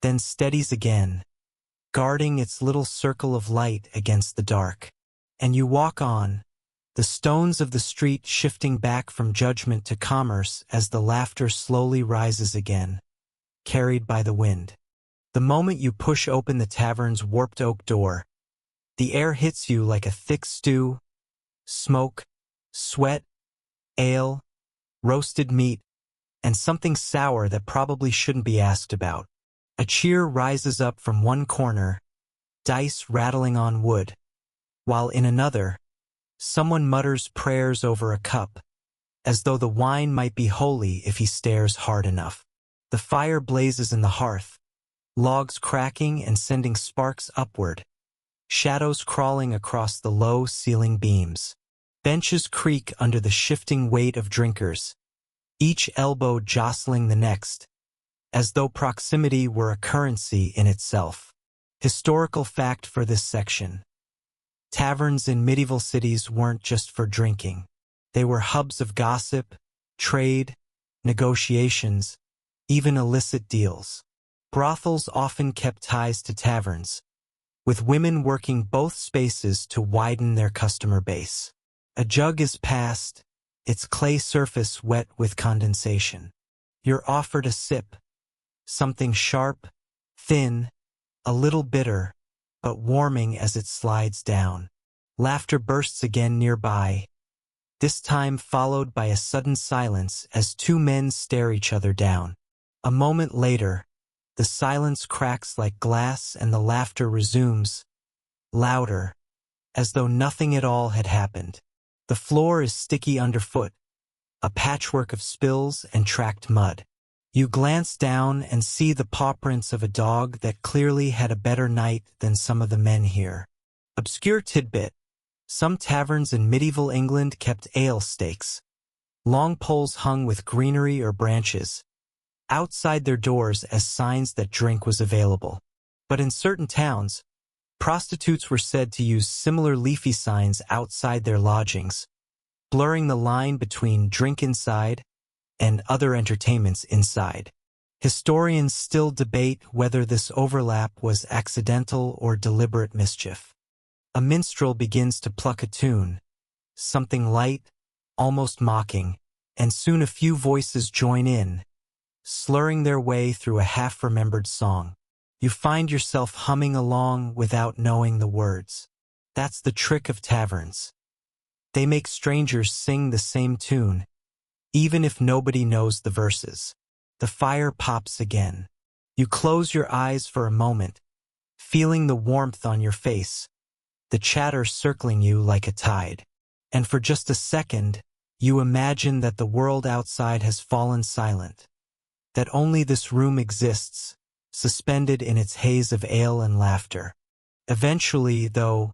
[SPEAKER 1] then steadies again, guarding its little circle of light against the dark. And you walk on, the stones of the street shifting back from judgment to commerce as the laughter slowly rises again, carried by the wind. The moment you push open the tavern's warped oak door, the air hits you like a thick stew, smoke, sweat, ale, roasted meat, and something sour that probably shouldn't be asked about. A cheer rises up from one corner, dice rattling on wood, while in another, someone mutters prayers over a cup, as though the wine might be holy if he stares hard enough. The fire blazes in the hearth, logs cracking and sending sparks upward, shadows crawling across the low ceiling beams. Benches creak under the shifting weight of drinkers, each elbow jostling the next, as though proximity were a currency in itself. Historical fact for this section. Taverns in medieval cities weren't just for drinking. They were hubs of gossip, trade, negotiations, even illicit deals. Brothels often kept ties to taverns, with women working both spaces to widen their customer base. A jug is passed, its clay surface wet with condensation. You're offered a sip, something sharp, thin, a little bitter, but warming as it slides down. Laughter bursts again nearby, this time followed by a sudden silence as two men stare each other down. A moment later, the silence cracks like glass and the laughter resumes, louder, as though nothing at all had happened. The floor is sticky underfoot, a patchwork of spills and tracked mud. You glance down and see the paw prints of a dog that clearly had a better night than some of the men here. Obscure tidbit. Some taverns in medieval England kept ale stakes. Long poles hung with greenery or branches outside their doors as signs that drink was available. But in certain towns, prostitutes were said to use similar leafy signs outside their lodgings, blurring the line between drink inside and other entertainments inside. Historians still debate whether this overlap was accidental or deliberate mischief. A minstrel begins to pluck a tune, something light, almost mocking, and soon a few voices join in, slurring their way through a half-remembered song. You find yourself humming along without knowing the words. That's the trick of taverns. They make strangers sing the same tune, even if nobody knows the verses. The fire pops again. You close your eyes for a moment, feeling the warmth on your face, the chatter circling you like a tide. And for just a second, you imagine that the world outside has fallen silent, that only this room exists, suspended in its haze of ale and laughter. Eventually, though,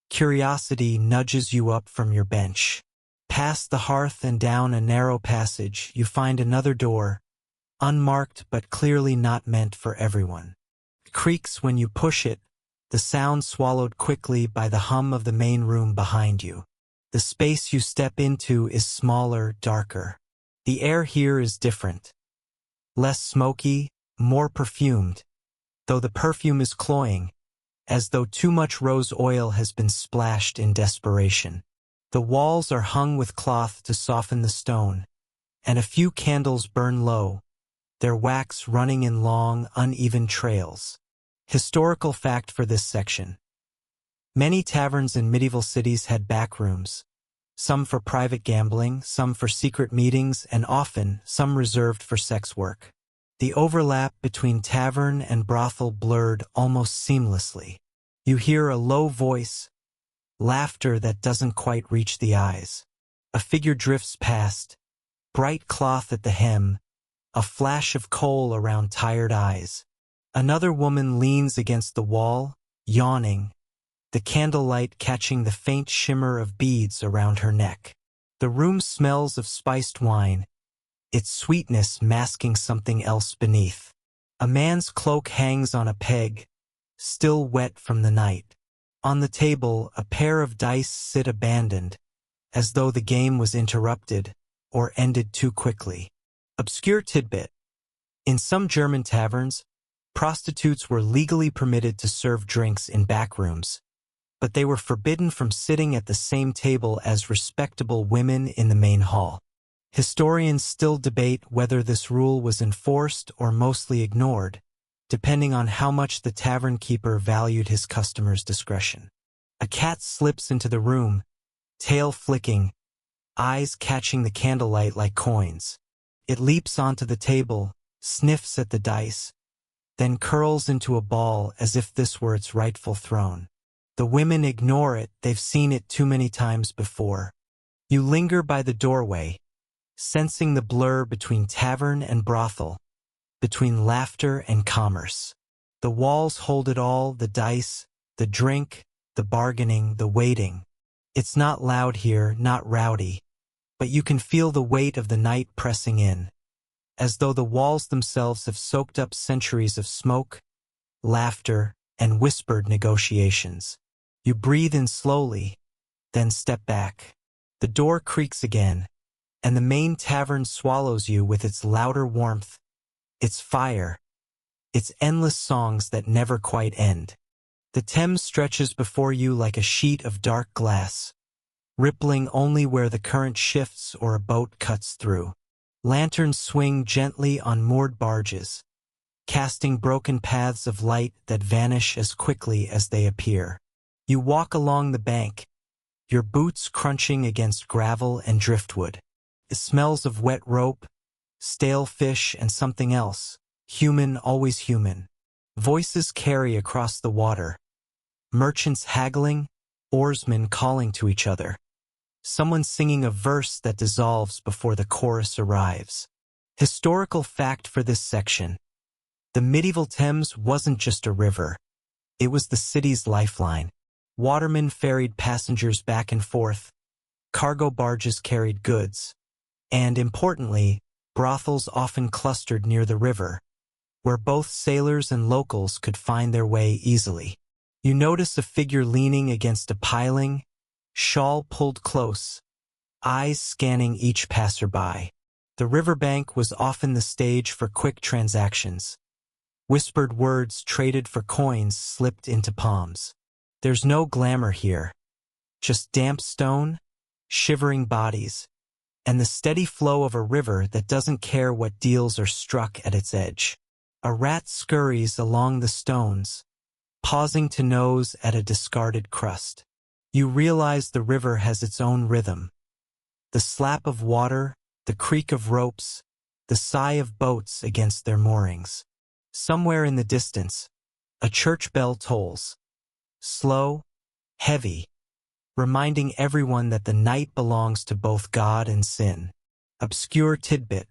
[SPEAKER 1] curiosity nudges you up from your bench. Past the hearth and down a narrow passage, you find another door, unmarked but clearly not meant for everyone. It creaks when you push it, the sound swallowed quickly by the hum of the main room behind you. The space you step into is smaller, darker. The air here is different. Less smoky, more perfumed, though the perfume is cloying, as though too much rose oil has been splashed in desperation. The walls are hung with cloth to soften the stone, and a few candles burn low, their wax running in long, uneven trails. Historical fact for this section. Many taverns in medieval cities had back rooms, some for private gambling, some for secret meetings, and often some reserved for sex work. The overlap between tavern and brothel blurred almost seamlessly. You hear a low voice, laughter that doesn't quite reach the eyes. A figure drifts past, bright cloth at the hem, a flash of coal around tired eyes. Another woman leans against the wall, yawning, the candlelight catching the faint shimmer of beads around her neck. The room smells of spiced wine, its sweetness masking something else beneath. A man's cloak hangs on a peg, still wet from the night. On the table, a pair of dice sit abandoned, as though the game was interrupted or ended too quickly. Obscure tidbit. In some German taverns, prostitutes were legally permitted to serve drinks in back rooms, but they were forbidden from sitting at the same table as respectable women in the main hall. Historians still debate whether this rule was enforced or mostly ignored, depending on how much the tavern keeper valued his customers' discretion. A cat slips into the room, tail flicking, eyes catching the candlelight like coins. It leaps onto the table, sniffs at the dice, then curls into a ball as if this were its rightful throne. The women ignore it, they've seen it too many times before. You linger by the doorway, sensing the blur between tavern and brothel, between laughter and commerce. The walls hold it all, the dice, the drink, the bargaining, the waiting. It's not loud here, not rowdy, but you can feel the weight of the night pressing in, as though the walls themselves have soaked up centuries of smoke, laughter, and whispered negotiations. You breathe in slowly, then step back. The door creaks again, and the main tavern swallows you with its louder warmth, its fire, its endless songs that never quite end. The Thames stretches before you like a sheet of dark glass, rippling only where the current shifts or a boat cuts through. Lanterns swing gently on moored barges, casting broken paths of light that vanish as quickly as they appear. You walk along the bank, your boots crunching against gravel and driftwood. It smells of wet rope, stale fish, and something else. Human, always human. Voices carry across the water. Merchants haggling, oarsmen calling to each other. Someone singing a verse that dissolves before the chorus arrives. Historical fact for this section. The medieval Thames wasn't just a river. It was the city's lifeline. Watermen ferried passengers back and forth. Cargo barges carried goods. And, importantly, brothels often clustered near the river, where both sailors and locals could find their way easily. You notice a figure leaning against a piling, shawl pulled close, eyes scanning each passerby. The riverbank was often the stage for quick transactions. Whispered words traded for coins slipped into palms. There's no glamour here, just damp stone, shivering bodies, and the steady flow of a river that doesn't care what deals are struck at its edge. A rat scurries along the stones, pausing to nose at a discarded crust. You realize the river has its own rhythm. The slap of water, the creak of ropes, the sigh of boats against their moorings. Somewhere in the distance, a church bell tolls. Slow, heavy, reminding everyone that the night belongs to both God and sin. Obscure tidbit.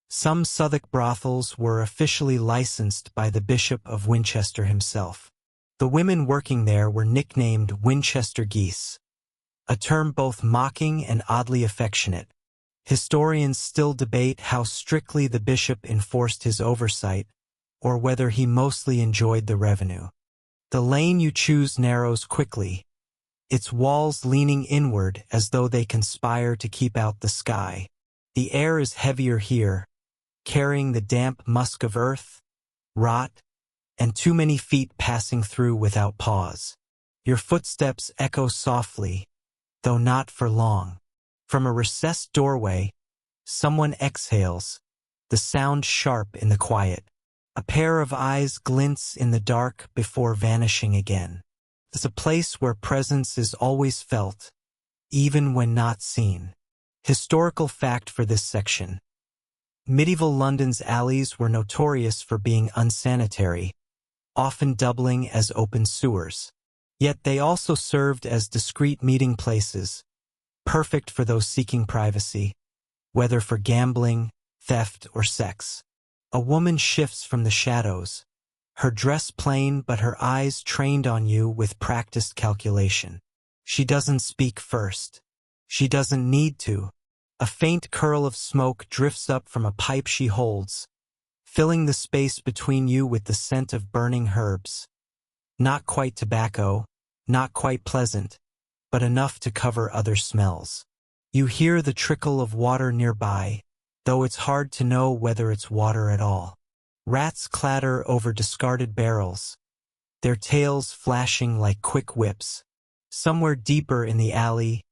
[SPEAKER 1] Some Southwark brothels were officially licensed by the Bishop of Winchester himself. The women working there were nicknamed Winchester geese, a term both mocking and oddly affectionate. Historians still debate how strictly the bishop enforced his oversight, or whether he mostly enjoyed the revenue. The lane you choose narrows quickly, its walls leaning inward as though they conspire to keep out the sky. The air is heavier here, carrying the damp musk of earth, rot, and too many feet passing through without pause. Your footsteps echo softly, though not for long. From a recessed doorway, someone exhales, the sound sharp in the quiet. A pair of eyes glints in the dark before vanishing again. It's a place where presence is always felt, even when not seen. Historical fact for this section. Medieval London's alleys were notorious for being unsanitary, often doubling as open sewers. Yet they also served as discreet meeting places, perfect for those seeking privacy, whether for gambling, theft, or sex. A woman shifts from the shadows, her dress plain but her eyes trained on you with practiced calculation. She doesn't speak first. She doesn't need to. A faint curl of smoke drifts up from a pipe she holds, filling the space between you with the scent of burning herbs. Not quite tobacco, not quite pleasant, but enough to cover other smells. You hear the trickle of water nearby, though it's hard to know whether it's water at all. Rats clatter over discarded barrels, their tails flashing like quick whips. Somewhere deeper in the alley,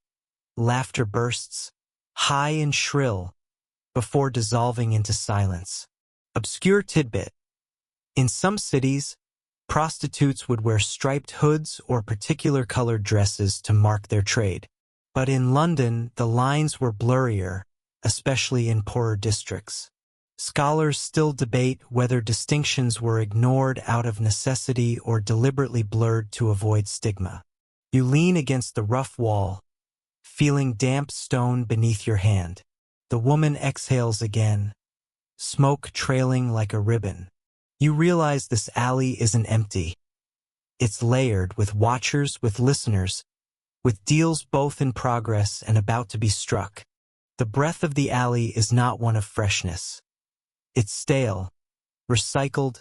[SPEAKER 1] laughter bursts, high and shrill, before dissolving into silence. Obscure tidbit. In some cities, prostitutes would wear striped hoods or particular colored dresses to mark their trade. But in London, the lines were blurrier, especially in poorer districts. Scholars still debate whether distinctions were ignored out of necessity or deliberately blurred to avoid stigma. You lean against the rough wall, feeling damp stone beneath your hand. The woman exhales again, smoke trailing like a ribbon. You realize this alley isn't empty. It's layered with watchers, with listeners, with deals both in progress and about to be struck. The breath of the alley is not one of freshness. It's stale, recycled,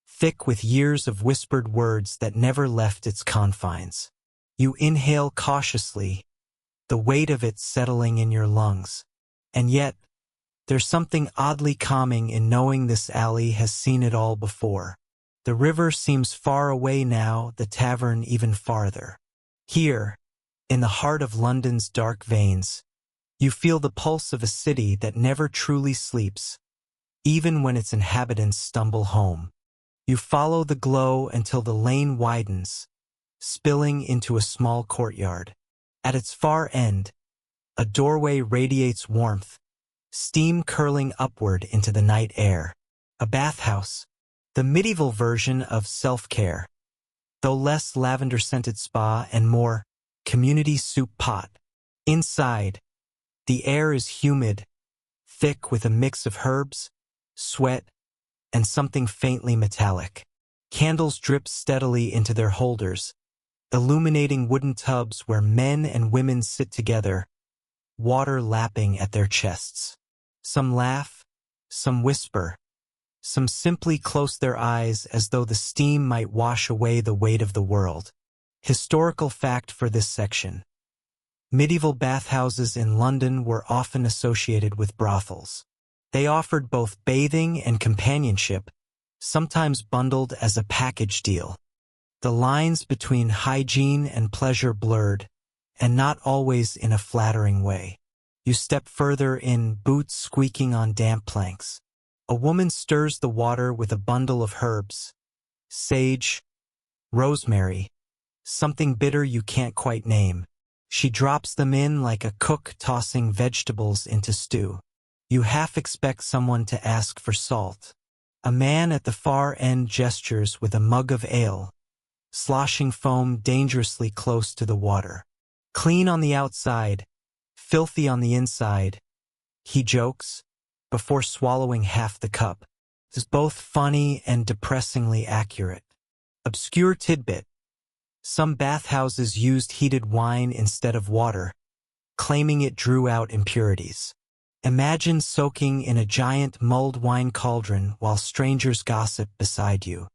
[SPEAKER 1] thick with years of whispered words that never left its confines. You inhale cautiously, the weight of it settling in your lungs. And yet, there's something oddly calming in knowing this alley has seen it all before. The river seems far away now, the tavern even farther. Here, In the heart of London's dark veins, you feel the pulse of a city that never truly sleeps, even when its inhabitants stumble home. You follow the glow until the lane widens, spilling into a small courtyard. At its far end, a doorway radiates warmth, steam curling upward into the night air. A bathhouse, the medieval version of self-care, though less lavender-scented spa and more community soup pot. Inside, the air is humid, thick with a mix of herbs, sweat, and something faintly metallic. Candles drip steadily into their holders, illuminating wooden tubs where men and women sit together, water lapping at their chests. Some laugh, some whisper, some simply close their eyes as though the steam might wash away the weight of the world. Historical fact for this section. Medieval bathhouses in London were often associated with brothels. They offered both bathing and companionship, sometimes bundled as a package deal. The lines between hygiene and pleasure blurred, and not always in a flattering way. You step further in, boots squeaking on damp planks. A woman stirs the water with a bundle of herbs. Sage, rosemary, something bitter you can't quite name. She drops them in like a cook tossing vegetables into stew. You half expect someone to ask for salt. A man at the far end gestures with a mug of ale, sloshing foam dangerously close to the water. Clean on the outside, filthy on the inside, he jokes, before swallowing half the cup. It is both funny and depressingly accurate. Obscure tidbit. Some bathhouses used heated wine instead of water, claiming it drew out impurities. Imagine soaking in a giant mulled wine cauldron while strangers gossip beside you.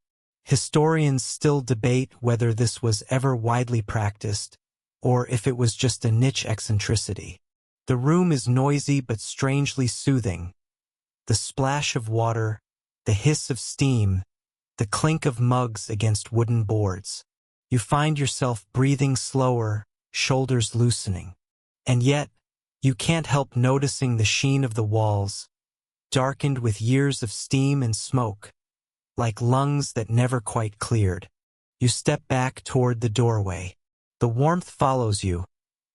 [SPEAKER 1] Historians still debate whether this was ever widely practiced, or if it was just a niche eccentricity. The room is noisy but strangely soothing. The splash of water, the hiss of steam, the clink of mugs against wooden boards. You find yourself breathing slower, shoulders loosening. And yet, you can't help noticing the sheen of the walls, darkened with years of steam and smoke, like lungs that never quite cleared. You step back toward the doorway. The warmth follows you,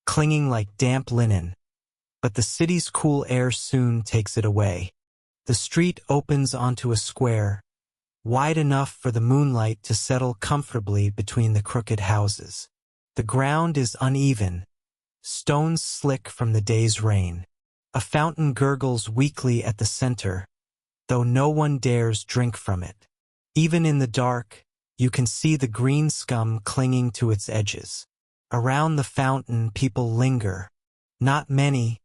[SPEAKER 1] clinging like damp linen, but the city's cool air soon takes it away. The street opens onto a square, wide enough for the moonlight to settle comfortably between the crooked houses. The ground is uneven, stones slick from the day's rain. A fountain gurgles weakly at the center, though no one dares drink from it. Even in the dark, you can see the green scum clinging to its edges. Around the fountain, people linger. Not many,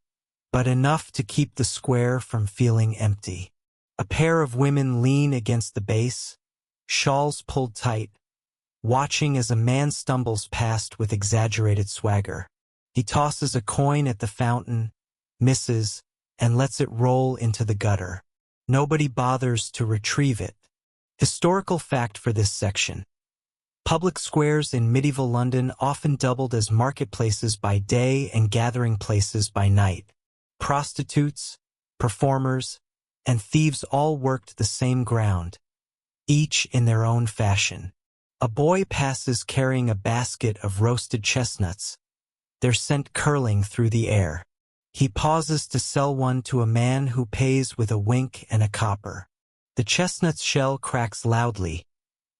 [SPEAKER 1] but enough to keep the square from feeling empty. A pair of women lean against the base, shawls pulled tight, watching as a man stumbles past with exaggerated swagger. He tosses a coin at the fountain, misses, and lets it roll into the gutter. Nobody bothers to retrieve it. Historical fact for this section. Public squares in medieval London often doubled as marketplaces by day and gathering places by night. Prostitutes, performers, and thieves all worked the same ground, each in their own fashion. A boy passes carrying a basket of roasted chestnuts, their scent curling through the air. He pauses to sell one to a man who pays with a wink and a copper. The chestnut's shell cracks loudly,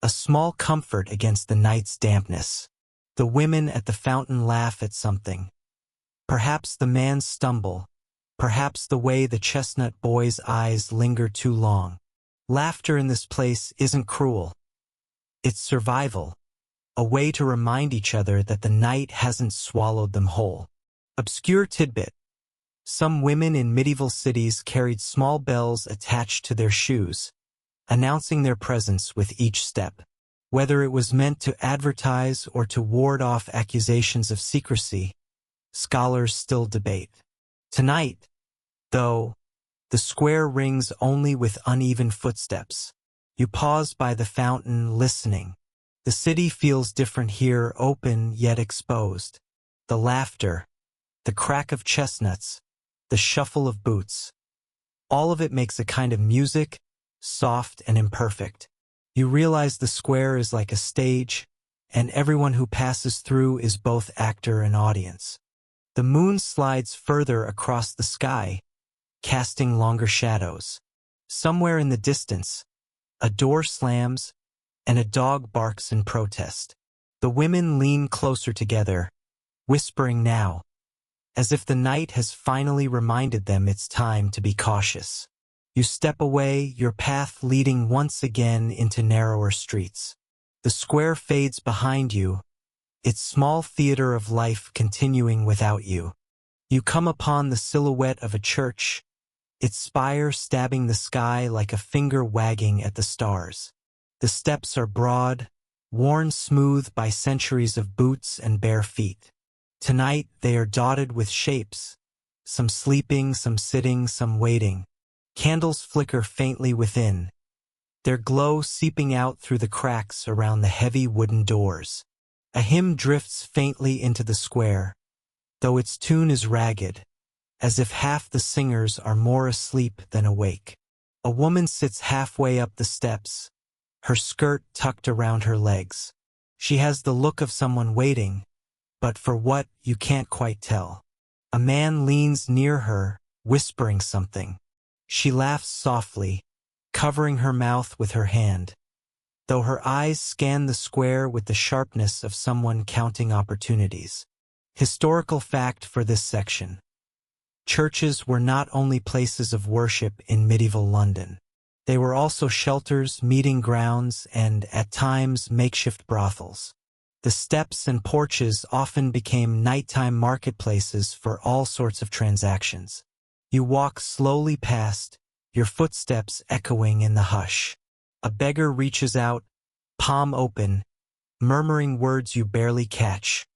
[SPEAKER 1] a small comfort against the night's dampness. The women at the fountain laugh at something. Perhaps the man's stumble, perhaps the way the chestnut boy's eyes linger too long. Laughter in this place isn't cruel. It's survival, a way to remind each other that the night hasn't swallowed them whole. Obscure tidbit. Some women in medieval cities carried small bells attached to their shoes, announcing their presence with each step. Whether it was meant to advertise or to ward off accusations of secrecy, scholars still debate. Tonight, though, the square rings only with uneven footsteps. You pause by the fountain, listening. The city feels different here, open yet exposed. the laughter, the crack of chestnuts, the shuffle of boots. All of it makes a kind of music, soft and imperfect. You realize the square is like a stage, and everyone who passes through is both actor and audience. The moon slides further across the sky, casting longer shadows. Somewhere in the distance, a door slams, and a dog barks in protest. The women lean closer together, whispering now, as if the night has finally reminded them it's time to be cautious. You step away, your path leading once again into narrower streets. The square fades behind you, its small theater of life continuing without you. You come upon the silhouette of a church, its spire stabbing the sky like a finger wagging at the stars. The steps are broad, worn smooth by centuries of boots and bare feet. Tonight they are dotted with shapes, some sleeping, some sitting, some waiting. Candles flicker faintly within, their glow seeping out through the cracks around the heavy wooden doors. A hymn drifts faintly into the square, though its tune is ragged, as if half the singers are more asleep than awake. A woman sits halfway up the steps, her skirt tucked around her legs. She has the look of someone waiting, but for what, you can't quite tell. A man leans near her, whispering something. She laughs softly, covering her mouth with her hand, though her eyes scan the square with the sharpness of someone counting opportunities. Historical fact for this section. Churches were not only places of worship in medieval London. They were also shelters, meeting grounds, and, at times, makeshift brothels. The steps and porches often became nighttime marketplaces for all sorts of transactions. You walk slowly past, your footsteps echoing in the hush. A beggar reaches out, palm open, murmuring words you barely catch,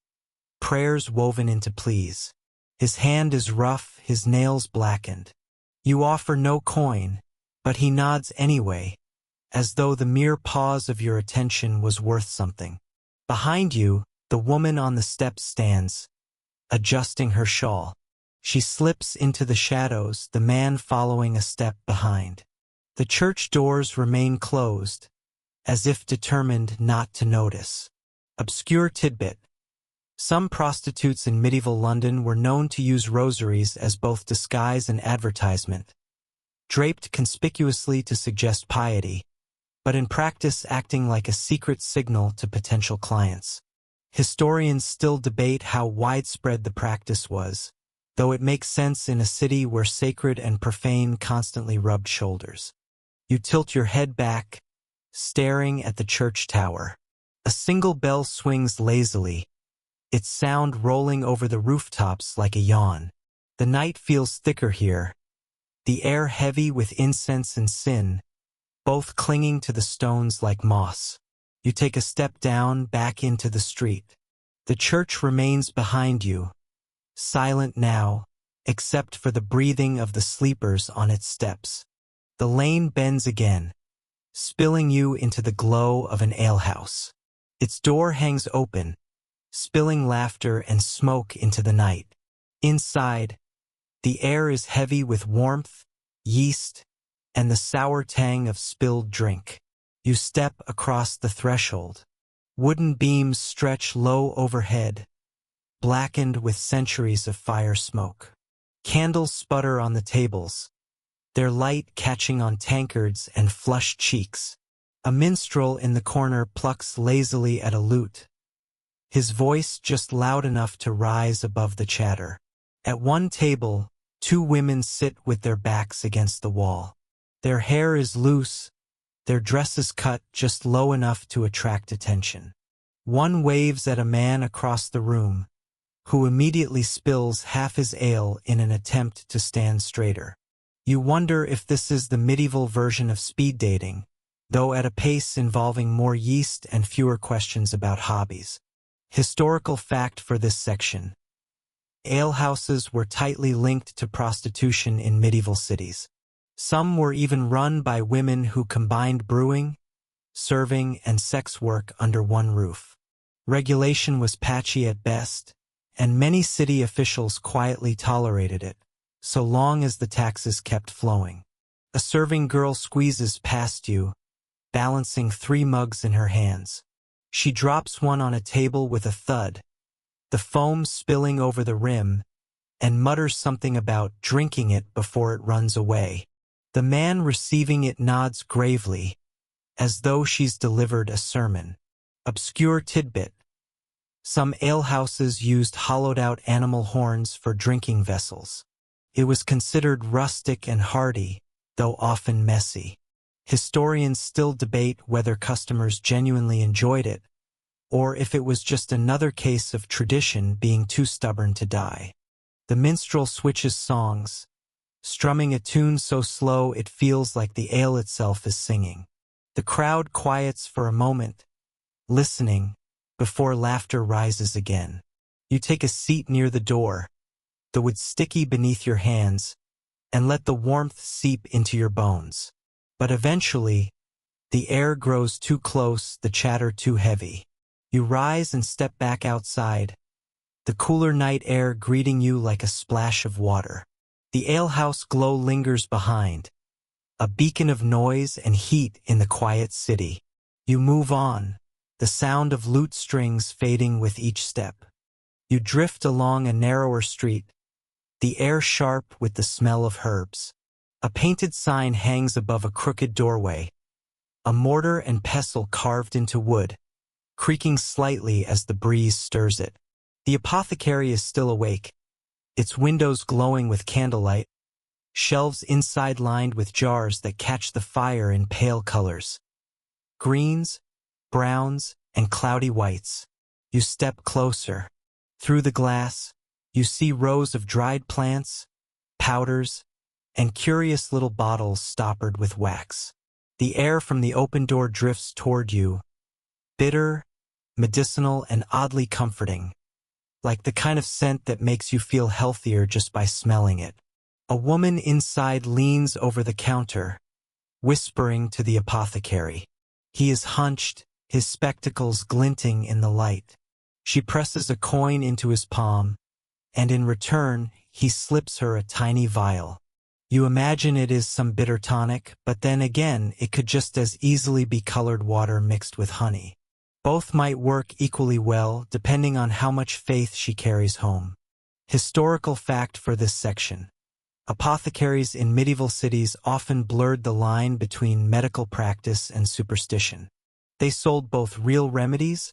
[SPEAKER 1] prayers woven into pleas. His hand is rough, his nails blackened. You offer no coin, but he nods anyway, as though the mere pause of your attention was worth something. Behind you, the woman on the steps stands, adjusting her shawl. She slips into the shadows, the man following a step behind. The church doors remain closed, as if determined not to notice. Obscure tidbit. Some prostitutes in medieval London were known to use rosaries as both disguise and advertisement, draped conspicuously to suggest piety, but in practice acting like a secret signal to potential clients. Historians still debate how widespread the practice was, though it makes sense in a city where sacred and profane constantly rubbed shoulders. You tilt your head back, staring at the church tower. A single bell swings lazily, its sound rolling over the rooftops like a yawn. The night feels thicker here, the air heavy with incense and sin, both clinging to the stones like moss. You take a step down, back into the street. The church remains behind you, silent now, except for the breathing of the sleepers on its steps. The lane bends again, spilling you into the glow of an alehouse. Its door hangs open, spilling laughter and smoke into the night. Inside, the air is heavy with warmth, yeast, and the sour tang of spilled drink. You step across the threshold. Wooden beams stretch low overhead, blackened with centuries of fire smoke. Candles sputter on the tables, their light catching on tankards and flushed cheeks. A minstrel in the corner plucks lazily at a lute, his voice just loud enough to rise above the chatter. At one table, two women sit with their backs against the wall. Their hair is loose, their dresses cut just low enough to attract attention. One waves at a man across the room, who immediately spills half his ale in an attempt to stand straighter. You wonder if this is the medieval version of speed dating, though at a pace involving more yeast and fewer questions about hobbies. Historical fact for this section. Alehouses were tightly linked to prostitution in medieval cities. Some were even run by women who combined brewing, serving, and sex work under one roof. Regulation was patchy at best, and many city officials quietly tolerated it, so long as the taxes kept flowing. A serving girl squeezes past you, balancing 3 mugs in her hands. She drops one on a table with a thud, the foam spilling over the rim, and mutters something about drinking it before it runs away. The man receiving it nods gravely, as though she's delivered a sermon. Obscure tidbit. Some alehouses used hollowed-out animal horns for drinking vessels. It was considered rustic and hardy, though often messy. Historians still debate whether customers genuinely enjoyed it, or if it was just another case of tradition being too stubborn to die. The minstrel switches songs, strumming a tune so slow it feels like the ale itself is singing. The crowd quiets for a moment, listening, before laughter rises again. You take a seat near the door, the wood sticky beneath your hands, and let the warmth seep into your bones. But eventually, the air grows too close, the chatter too heavy. You rise and step back outside, the cooler night air greeting you like a splash of water. The alehouse glow lingers behind, a beacon of noise and heat in the quiet city. You move on, the sound of lute strings fading with each step. You drift along a narrower street, the air sharp with the smell of herbs. A painted sign hangs above a crooked doorway, a mortar and pestle carved into wood, creaking slightly as the breeze stirs it. The apothecary is still awake, its windows glowing with candlelight, shelves inside lined with jars that catch the fire in pale colors. Greens, browns, and cloudy whites. You step closer. Through the glass, you see rows of dried plants, powders, and curious little bottles stoppered with wax. The air from the open door drifts toward you, bitter, medicinal, and oddly comforting, like the kind of scent that makes you feel healthier just by smelling it. A woman inside leans over the counter, whispering to the apothecary. He is hunched, his spectacles glinting in the light. She presses a coin into his palm, and in return, he slips her a tiny vial. You imagine it is some bitter tonic, but then again, it could just as easily be colored water mixed with honey. Both might work equally well, depending on how much faith she carries home. Historical fact for this section. Apothecaries in medieval cities often blurred the line between medical practice and superstition. They sold both real remedies,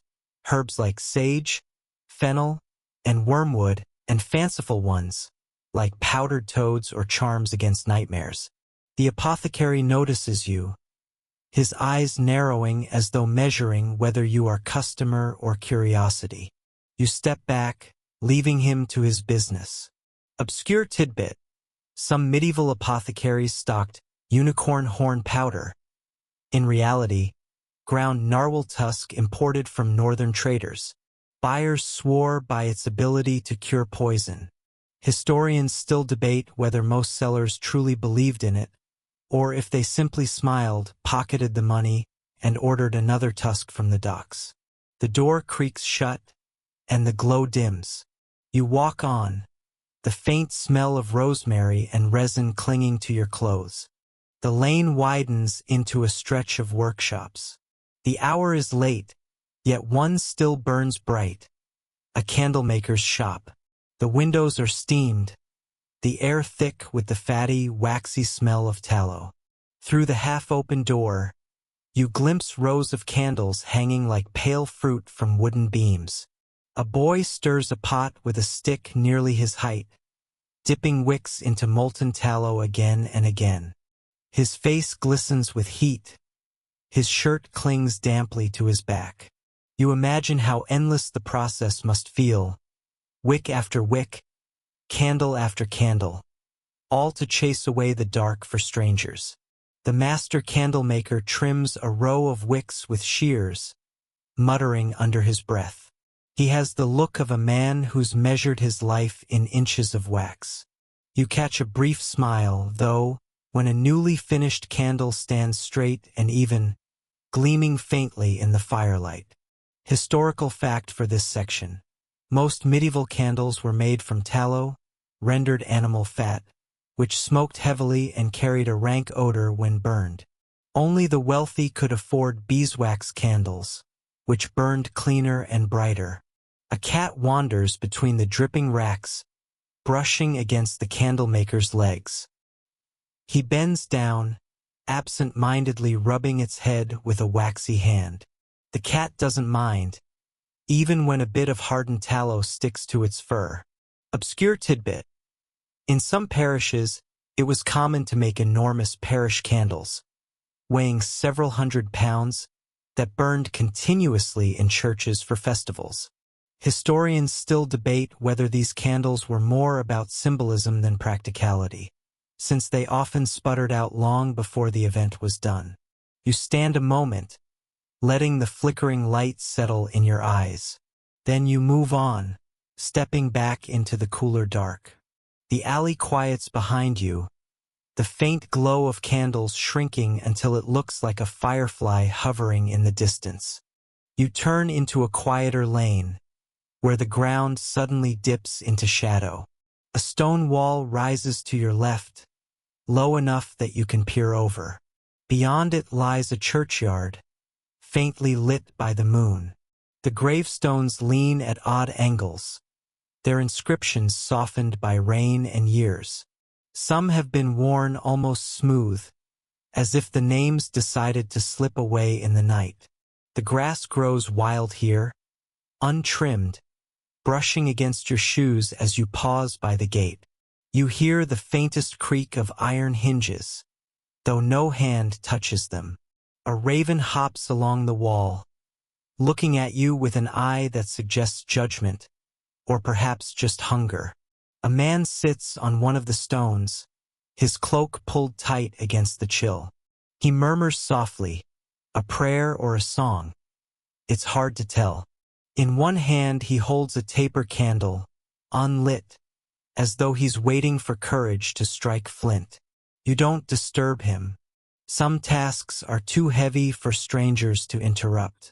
[SPEAKER 1] herbs like sage, fennel, and wormwood, and fanciful ones, like powdered toads or charms against nightmares. The apothecary notices you, his eyes narrowing as though measuring whether you are customer or curiosity. You step back, leaving him to his business. Obscure tidbit. Some medieval apothecaries stocked unicorn horn powder. In reality, ground narwhal tusk imported from northern traders. Buyers swore by its ability to cure poison. Historians still debate whether most sellers truly believed in it, or if they simply smiled, pocketed the money, and ordered another tusk from the docks. The door creaks shut, and the glow dims. You walk on, the faint smell of rosemary and resin clinging to your clothes. The lane widens into a stretch of workshops. The hour is late, yet one still burns bright. A candlemaker's shop. The windows are steamed, the air thick with the fatty, waxy smell of tallow. Through the half-open door, you glimpse rows of candles hanging like pale fruit from wooden beams. A boy stirs a pot with a stick nearly his height, dipping wicks into molten tallow again and again. His face glistens with heat. His shirt clings damply to his back. You imagine how endless the process must feel, wick after wick, candle after candle, all to chase away the dark for strangers. The master candlemaker trims a row of wicks with shears, muttering under his breath. He has the look of a man who's measured his life in inches of wax. You catch a brief smile, though, when a newly finished candle stands straight and even, gleaming faintly in the firelight. Historical fact for this section. Most medieval candles were made from tallow, rendered animal fat, which smoked heavily and carried a rank odor when burned. Only the wealthy could afford beeswax candles, which burned cleaner and brighter. A cat wanders between the dripping racks, brushing against the candlemaker's legs. He bends down, absent-mindedly rubbing its head with a waxy hand. The cat doesn't mind, even when a bit of hardened tallow sticks to its fur. Obscure tidbit. In some parishes, it was common to make enormous parish candles, weighing several hundred pounds, that burned continuously in churches for festivals. Historians still debate whether these candles were more about symbolism than practicality, since they often sputtered out long before the event was done. You stand a moment, letting the flickering light settle in your eyes. Then you move on, stepping back into the cooler dark. The alley quiets behind you, the faint glow of candles shrinking until it looks like a firefly hovering in the distance. You turn into a quieter lane, where the ground suddenly dips into shadow. A stone wall rises to your left, low enough that you can peer over. Beyond it lies a churchyard, faintly lit by the moon. The gravestones lean at odd angles, their inscriptions softened by rain and years. Some have been worn almost smooth, as if the names decided to slip away in the night. The grass grows wild here, untrimmed, brushing against your shoes as you pause by the gate. You hear the faintest creak of iron hinges, though no hand touches them. A raven hops along the wall, looking at you with an eye that suggests judgment, or perhaps just hunger. A man sits on one of the stones, his cloak pulled tight against the chill. He murmurs softly, a prayer or a song. It's hard to tell. In one hand he holds a taper candle, unlit, as though he's waiting for courage to strike flint. You don't disturb him. Some tasks are too heavy for strangers to interrupt.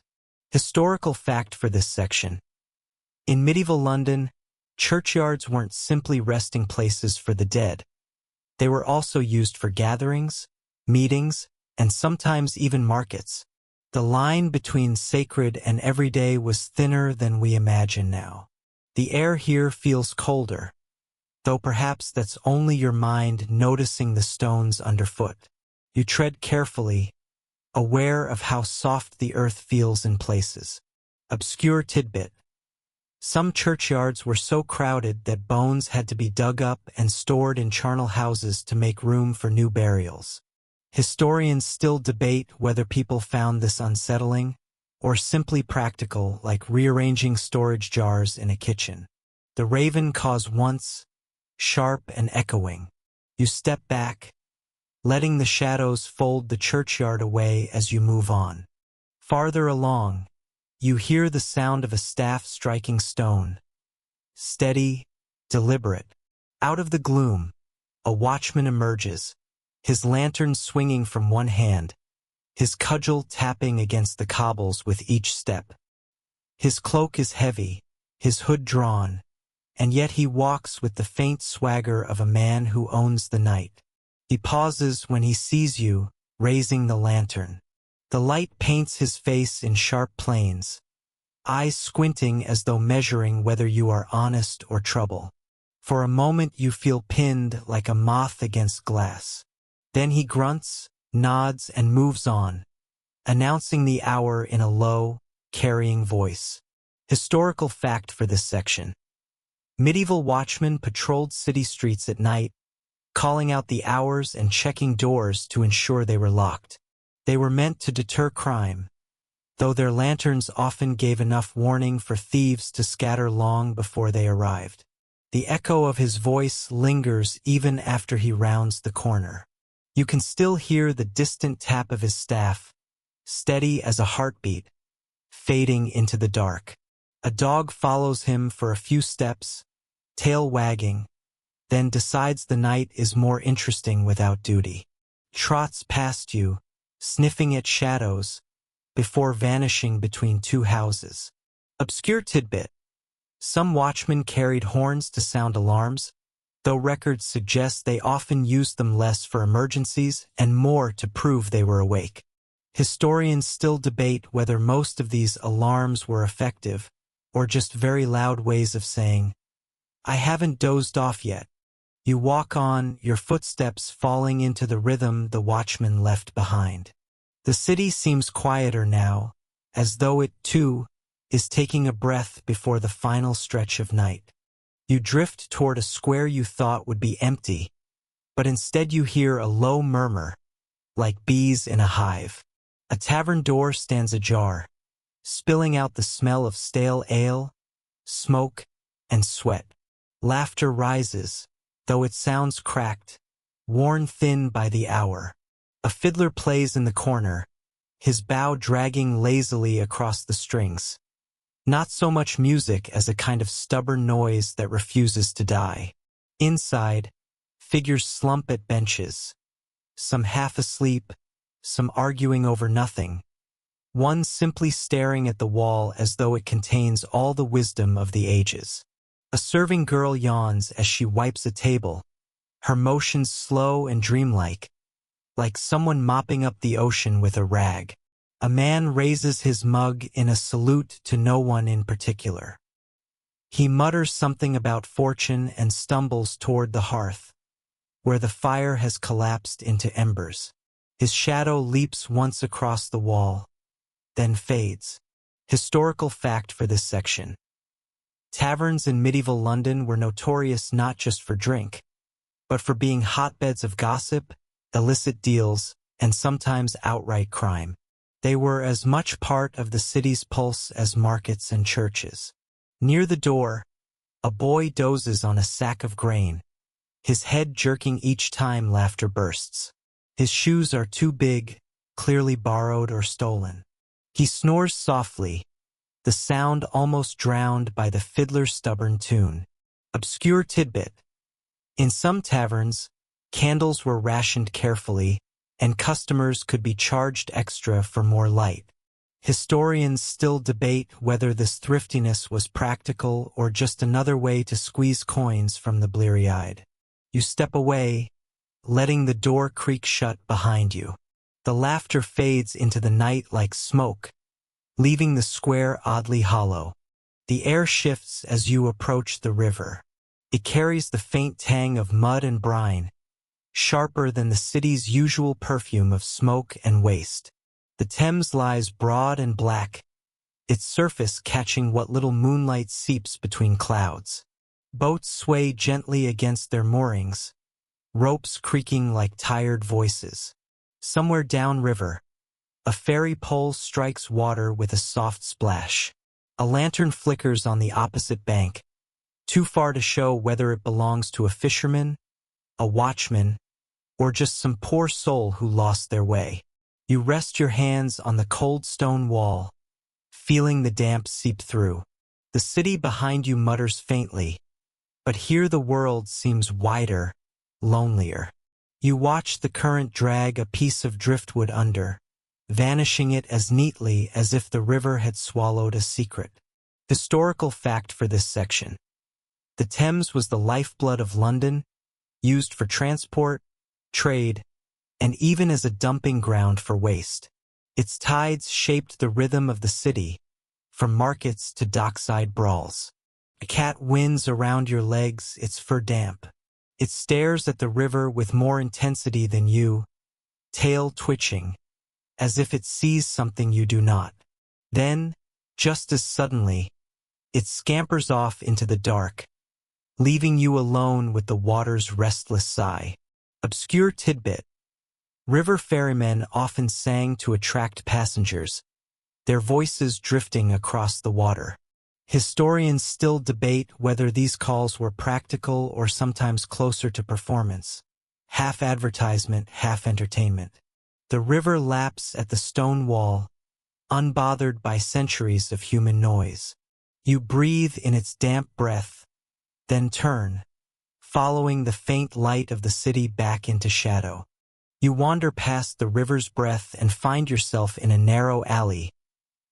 [SPEAKER 1] Historical fact for this section. In medieval London, churchyards weren't simply resting places for the dead. They were also used for gatherings, meetings, and sometimes even markets. The line between sacred and everyday was thinner than we imagine now. The air here feels colder, though perhaps that's only your mind noticing the stones underfoot. You tread carefully, aware of how soft the earth feels in places. Obscure tidbit. Some churchyards were so crowded that bones had to be dug up and stored in charnel houses to make room for new burials. Historians still debate whether people found this unsettling or simply practical, like rearranging storage jars in a kitchen. The raven caws once, sharp and echoing. You step back, letting the shadows fold the churchyard away as you move on. Farther along, you hear the sound of a staff striking stone. Steady, deliberate. Out of the gloom, a watchman emerges, his lantern swinging from one hand, his cudgel tapping against the cobbles with each step. His cloak is heavy, his hood drawn, and yet he walks with the faint swagger of a man who owns the night. He pauses when he sees you, raising the lantern. The light paints his face in sharp planes, eyes squinting as though measuring whether you are honest or trouble. For a moment you feel pinned like a moth against glass. Then he grunts, nods, and moves on, announcing the hour in a low, carrying voice. Historical fact for this section. Medieval watchmen patrolled city streets at night, calling out the hours and checking doors to ensure they were locked. They were meant to deter crime, though their lanterns often gave enough warning for thieves to scatter long before they arrived. The echo of his voice lingers even after he rounds the corner. You can still hear the distant tap of his staff, steady as a heartbeat, fading into the dark. A dog follows him for a few steps, tail wagging, then decides the night is more interesting without duty. Trots past you, sniffing at shadows, before vanishing between two houses. Obscure tidbit. Some watchmen carried horns to sound alarms, though records suggest they often used them less for emergencies and more to prove they were awake. Historians still debate whether most of these alarms were effective, or just very loud ways of saying, "I haven't dozed off yet." You walk on, your footsteps falling into the rhythm the watchman left behind. The city seems quieter now, as though it, too, is taking a breath before the final stretch of night. You drift toward a square you thought would be empty, but instead you hear a low murmur, like bees in a hive. A tavern door stands ajar, spilling out the smell of stale ale, smoke, and sweat. Laughter rises, though it sounds cracked, worn thin by the hour. A fiddler plays in the corner, his bow dragging lazily across the strings. Not so much music as a kind of stubborn noise that refuses to die. Inside, figures slump at benches, some half asleep, some arguing over nothing, one simply staring at the wall as though it contains all the wisdom of the ages. A serving girl yawns as she wipes a table, her motions slow and dreamlike, like someone mopping up the ocean with a rag. A man raises his mug in a salute to no one in particular. He mutters something about fortune and stumbles toward the hearth, where the fire has collapsed into embers. His shadow leaps once across the wall, then fades. Historical fact for this section. Taverns in medieval London were notorious not just for drink, but for being hotbeds of gossip, illicit deals, and sometimes outright crime. They were as much part of the city's pulse as markets and churches. Near the door, a boy dozes on a sack of grain, his head jerking each time laughter bursts. His shoes are too big, clearly borrowed or stolen. He snores softly, the sound almost drowned by the fiddler's stubborn tune. Obscure tidbit. In some taverns, candles were rationed carefully, and customers could be charged extra for more light. Historians still debate whether this thriftiness was practical or just another way to squeeze coins from the bleary-eyed. You step away, letting the door creak shut behind you. The laughter fades into the night like smoke, leaving the square oddly hollow. The air shifts as you approach the river. It carries the faint tang of mud and brine, sharper than the city's usual perfume of smoke and waste. The Thames lies broad and black, its surface catching what little moonlight seeps between clouds. Boats sway gently against their moorings, ropes creaking like tired voices. Somewhere downriver, a ferry pole strikes water with a soft splash. A lantern flickers on the opposite bank, too far to show whether it belongs to a fisherman, a watchman, or just some poor soul who lost their way. You rest your hands on the cold stone wall, feeling the damp seep through. The city behind you mutters faintly, but here the world seems wider, lonelier. You watch the current drag a piece of driftwood under, vanishing it as neatly as if the river had swallowed a secret. Historical fact for this section. The Thames was the lifeblood of London, used for transport, trade, and even as a dumping ground for waste. Its tides shaped the rhythm of the city, from markets to dockside brawls. A cat winds around your legs, its fur damp. It stares at the river with more intensity than you, tail twitching, as if it sees something you do not. Then, just as suddenly, it scampers off into the dark, leaving you alone with the water's restless sigh. Obscure tidbit. River ferrymen often sang to attract passengers, their voices drifting across the water. Historians still debate whether these calls were practical or sometimes closer to performance. Half advertisement, half entertainment. The river laps at the stone wall, unbothered by centuries of human noise. You breathe in its damp breath, then turn, following the faint light of the city back into shadow. You wander past the river's breath and find yourself in a narrow alley,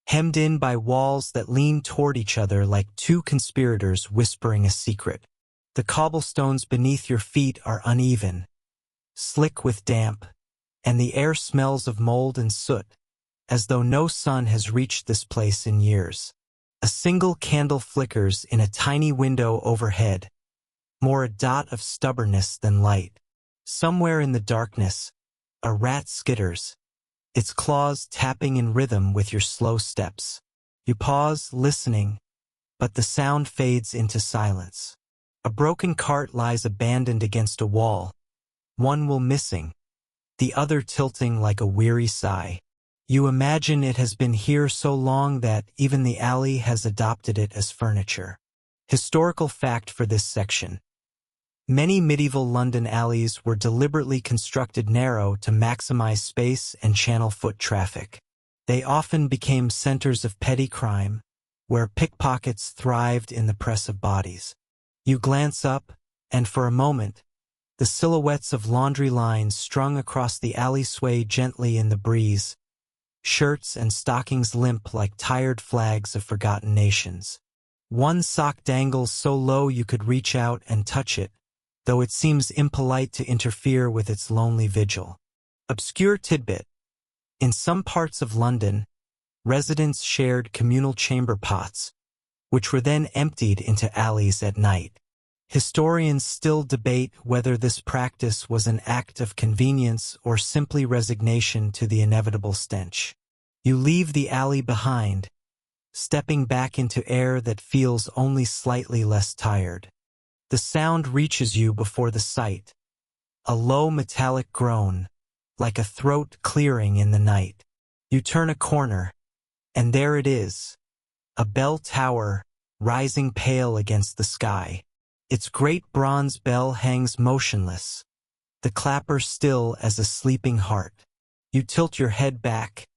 [SPEAKER 1] hemmed in by walls that lean toward each other like two conspirators whispering a secret. The cobblestones beneath your feet are uneven, slick with damp, and the air smells of mold and soot, as though no sun has reached this place in years. A single candle flickers in a tiny window overhead, more a dot of stubbornness than light. Somewhere in the darkness, a rat skitters, its claws tapping in rhythm with your slow steps. You pause, listening, but the sound fades into silence. A broken cart lies abandoned against a wall, one wheel missing, the other tilting like a weary sigh. You imagine it has been here so long that even the alley has adopted it as furniture. Historical fact for this section. Many medieval London alleys were deliberately constructed narrow to maximize space and channel foot traffic. They often became centers of petty crime, where pickpockets thrived in the press of bodies. You glance up, and for a moment, the silhouettes of laundry lines strung across the alley sway gently in the breeze, shirts and stockings limp like tired flags of forgotten nations. One sock dangles so low you could reach out and touch it, though it seems impolite to interfere with its lonely vigil. Obscure tidbit. In some parts of London, residents shared communal chamber pots, which were then emptied into alleys at night. Historians still debate whether this practice was an act of convenience or simply resignation to the inevitable stench. You leave the alley behind, stepping back into air that feels only slightly less tired. The sound reaches you before the sight, a low metallic groan, like a throat clearing in the night. You turn a corner, and there it is, a bell tower rising pale against the sky. Its great bronze bell hangs motionless, the clapper still as a sleeping heart. You tilt your head back,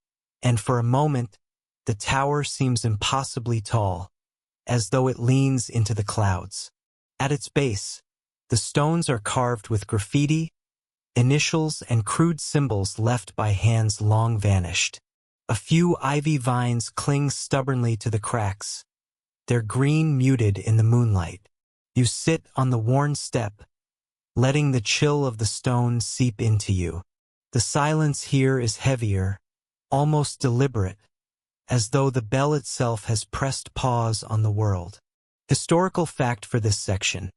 [SPEAKER 1] and for a moment, the tower seems impossibly tall, as though it leans into the clouds. At its base, the stones are carved with graffiti, initials, and crude symbols left by hands long vanished. A few ivy vines cling stubbornly to the cracks, their green muted in the moonlight. You sit on the worn step, letting the chill of the stone seep into you. The silence here is heavier, almost deliberate, as though the bell itself has pressed pause on the world. Historical fact for this section.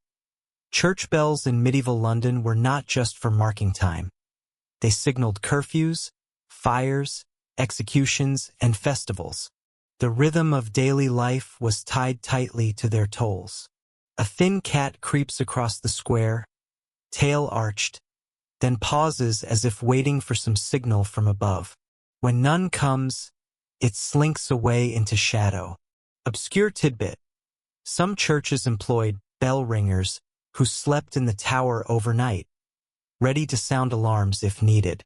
[SPEAKER 1] Church bells in medieval London were not just for marking time. They signaled curfews, fires, executions, and festivals. The rhythm of daily life was tied tightly to their tolls. A thin cat creeps across the square, tail arched, then pauses as if waiting for some signal from above. When none comes, it slinks away into shadow. Obscure tidbit. Some churches employed bell ringers who slept in the tower overnight, ready to sound alarms if needed.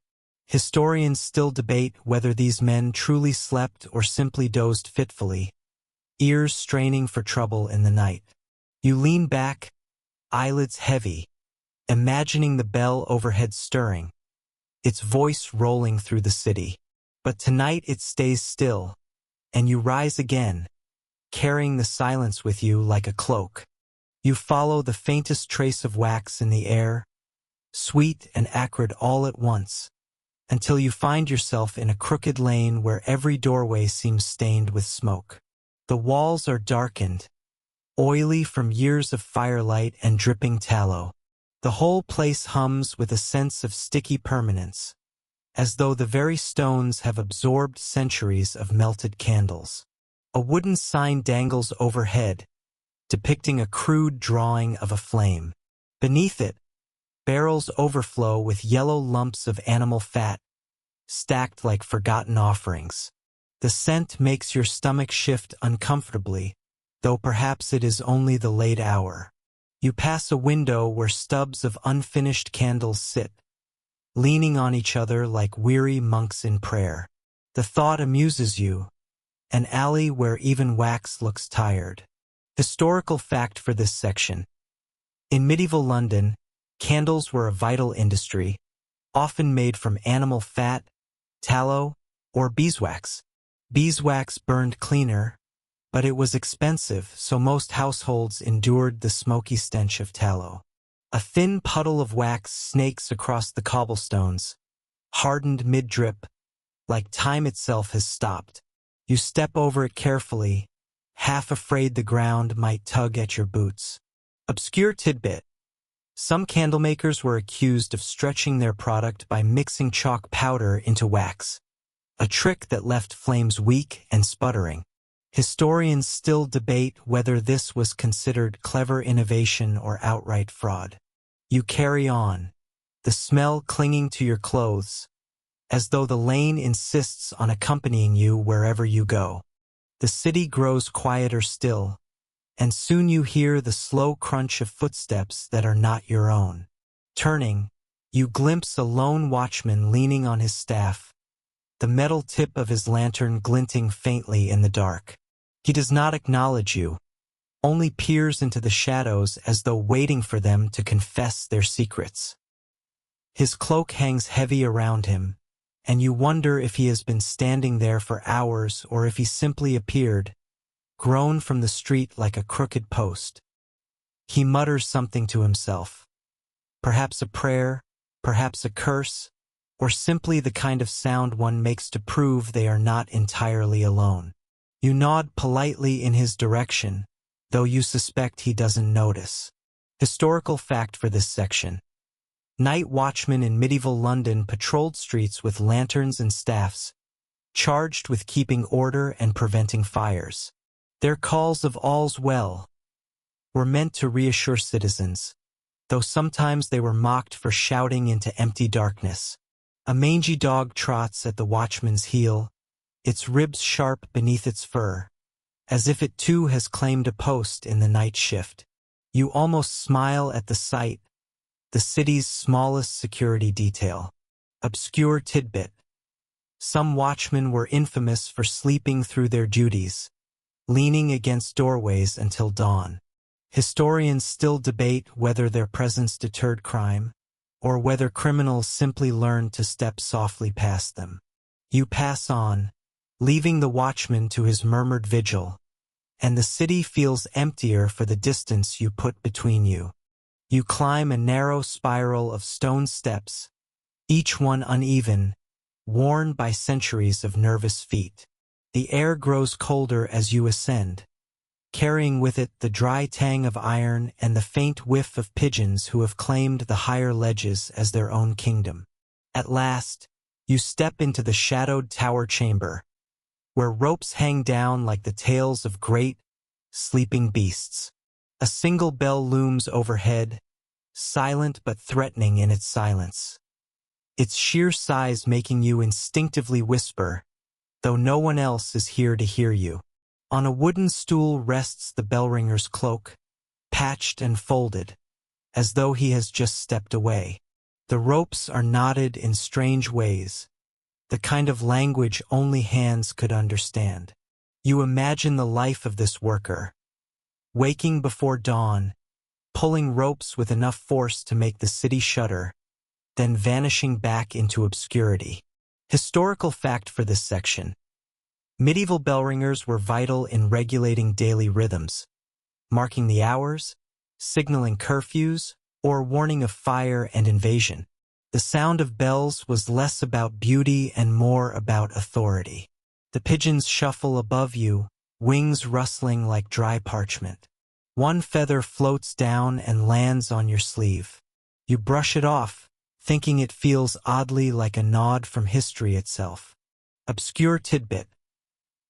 [SPEAKER 1] Historians still debate whether these men truly slept or simply dozed fitfully, ears straining for trouble in the night. You lean back, eyelids heavy, imagining the bell overhead stirring, its voice rolling through the city. But tonight it stays still, and you rise again, carrying the silence with you like a cloak. You follow the faintest trace of wax in the air, sweet and acrid all at once, until you find yourself in a crooked lane where every doorway seems stained with smoke. The walls are darkened, oily from years of firelight and dripping tallow. The whole place hums with a sense of sticky permanence, as though the very stones have absorbed centuries of melted candles. A wooden sign dangles overhead, depicting a crude drawing of a flame. Beneath it, barrels overflow with yellow lumps of animal fat, stacked like forgotten offerings. The scent makes your stomach shift uncomfortably, though perhaps it is only the late hour. You pass a window where stubs of unfinished candles sit, leaning on each other like weary monks in prayer. The thought amuses you, an alley where even wax looks tired. Historical fact for this section. In medieval London, candles were a vital industry, often made from animal fat, tallow, or beeswax. Beeswax burned cleaner, but it was expensive, so most households endured the smoky stench of tallow. A thin puddle of wax snakes across the cobblestones, hardened mid-drip, like time itself has stopped. You step over it carefully, half afraid the ground might tug at your boots. Obscure tidbit. Some candlemakers were accused of stretching their product by mixing chalk powder into wax, a trick that left flames weak and sputtering. Historians still debate whether this was considered clever innovation or outright fraud. You carry on, the smell clinging to your clothes, as though the lane insists on accompanying you wherever you go. The city grows quieter still, and soon you hear the slow crunch of footsteps that are not your own. Turning, you glimpse a lone watchman leaning on his staff, the metal tip of his lantern glinting faintly in the dark. He does not acknowledge you, only peers into the shadows as though waiting for them to confess their secrets. His cloak hangs heavy around him, and you wonder if he has been standing there for hours or if he simply appeared, grown from the street like a crooked post. He mutters something to himself. Perhaps a prayer, perhaps a curse, or simply the kind of sound one makes to prove they are not entirely alone. You nod politely in his direction, though you suspect he doesn't notice. Historical fact for this section. Night watchmen in medieval London patrolled streets with lanterns and staffs, charged with keeping order and preventing fires. Their calls of "all's well" were meant to reassure citizens, though sometimes they were mocked for shouting into empty darkness. A mangy dog trots at the watchman's heel, its ribs sharp beneath its fur, as if it too has claimed a post in the night shift. You almost smile at the sight, the city's smallest security detail. Obscure tidbit. Some watchmen were infamous for sleeping through their duties, leaning against doorways until dawn. Historians still debate whether their presence deterred crime, or whether criminals simply learned to step softly past them. You pass on, leaving the watchman to his murmured vigil, and the city feels emptier for the distance you put between you. You climb a narrow spiral of stone steps, each one uneven, worn by centuries of nervous feet. The air grows colder as you ascend, carrying with it the dry tang of iron and the faint whiff of pigeons who have claimed the higher ledges as their own kingdom. At last, you step into the shadowed tower chamber, where ropes hang down like the tails of great, sleeping beasts. A single bell looms overhead, silent but threatening in its silence, its sheer size making you instinctively whisper, though no one else is here to hear you. On a wooden stool rests the bellringer's cloak, patched and folded, as though he has just stepped away. The ropes are knotted in strange ways, the kind of language only hands could understand. You imagine the life of this worker, waking before dawn, pulling ropes with enough force to make the city shudder, then vanishing back into obscurity. Historical fact for this section. Medieval bellringers were vital in regulating daily rhythms, marking the hours, signaling curfews, or warning of fire and invasion. The sound of bells was less about beauty and more about authority. The pigeons shuffle above you, wings rustling like dry parchment. One feather floats down and lands on your sleeve. You brush it off, thinking it feels oddly like a nod from history itself. Obscure tidbit.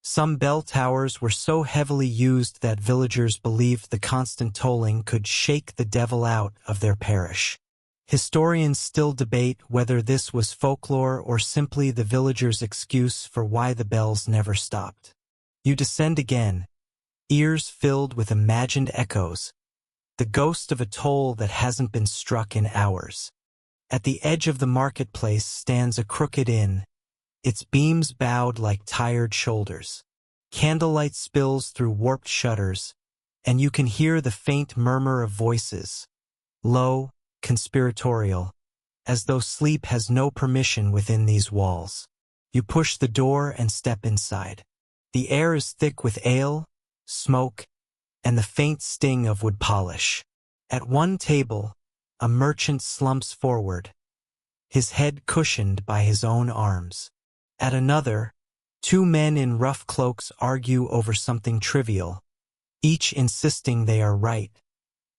[SPEAKER 1] Some bell towers were so heavily used that villagers believed the constant tolling could shake the devil out of their parish. Historians still debate whether this was folklore or simply the villagers' excuse for why the bells never stopped. You descend again, ears filled with imagined echoes, the ghost of a toll that hasn't been struck in hours. At the edge of the marketplace stands a crooked inn, its beams bowed like tired shoulders. Candlelight spills through warped shutters, and you can hear the faint murmur of voices, low, conspiratorial, as though sleep has no permission within these walls. You push the door and step inside. The air is thick with ale, smoke, and the faint sting of wood polish. At one table, a merchant slumps forward, his head cushioned by his own arms. At another, two men in rough cloaks argue over something trivial, each insisting they are right,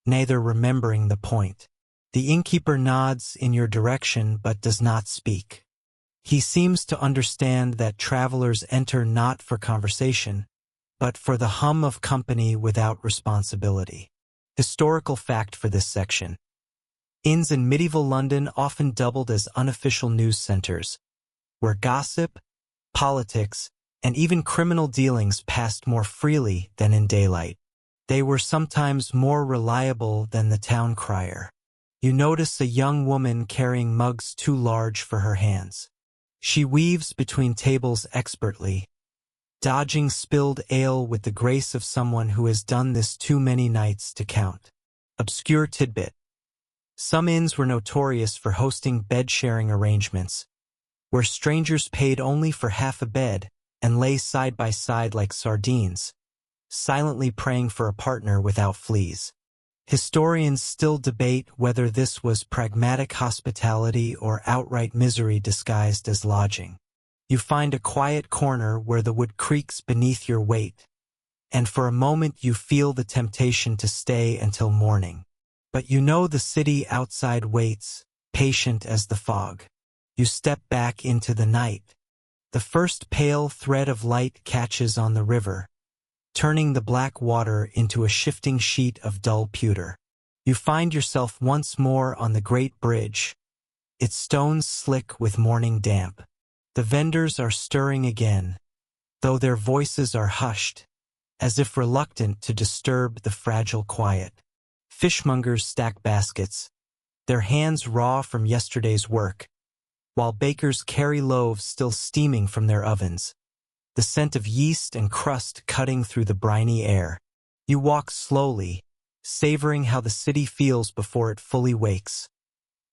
[SPEAKER 1] neither remembering the point. The innkeeper nods in your direction but does not speak. He seems to understand that travelers enter not for conversation, but for the hum of company without responsibility. Historical fact for this section. Inns in medieval London often doubled as unofficial news centers, where gossip, politics, and even criminal dealings passed more freely than in daylight. They were sometimes more reliable than the town crier. You notice a young woman carrying mugs too large for her hands. She weaves between tables expertly, dodging spilled ale with the grace of someone who has done this too many nights to count. Obscure tidbit. Some inns were notorious for hosting bed-sharing arrangements, where strangers paid only for half a bed and lay side by side like sardines, silently praying for a partner without fleas. Historians still debate whether this was pragmatic hospitality or outright misery disguised as lodging. You find a quiet corner where the wood creaks beneath your weight, and for a moment you feel the temptation to stay until morning. But you know the city outside waits, patient as the fog. You step back into the night. The first pale thread of light catches on the river, turning the black water into a shifting sheet of dull pewter. You find yourself once more on the great bridge, its stones slick with morning damp. The vendors are stirring again, though their voices are hushed, as if reluctant to disturb the fragile quiet. Fishmongers stack baskets, their hands raw from yesterday's work, while bakers carry loaves still steaming from their ovens, the scent of yeast and crust cutting through the briny air. You walk slowly, savoring how the city feels before it fully wakes.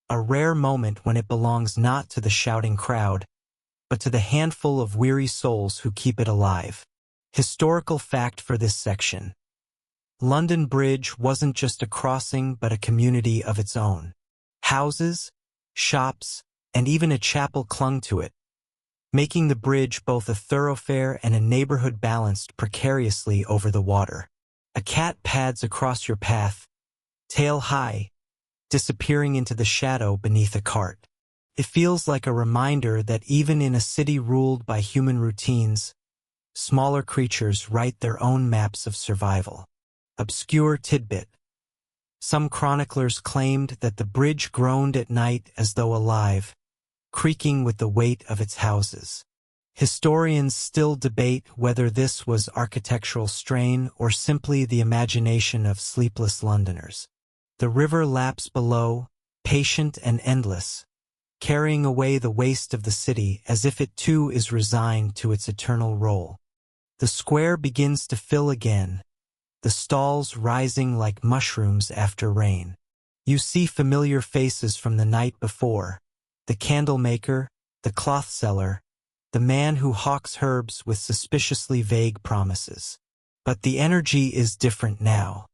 [SPEAKER 1] A rare moment when it belongs not to the shouting crowd, but to the handful of weary souls who keep it alive. Historical fact for this section. London Bridge wasn't just a crossing but a community of its own. Houses, shops, and even a chapel clung to it, making the bridge both a thoroughfare and a neighborhood balanced precariously over the water. A cat pads across your path, tail high, disappearing into the shadow beneath a cart. It feels like a reminder that even in a city ruled by human routines, smaller creatures write their own maps of survival. Obscure tidbit. Some chroniclers claimed that the bridge groaned at night as though alive, creaking with the weight of its houses. Historians still debate whether this was architectural strain or simply the imagination of sleepless Londoners. The river laps below, patient and endless, carrying away the waste of the city as if it too is resigned to its eternal role. The square begins to fill again, the stalls rising like mushrooms after rain. You see familiar faces from the night before, the candle maker, the cloth seller, the man who hawks herbs with suspiciously vague promises. But the energy is different now.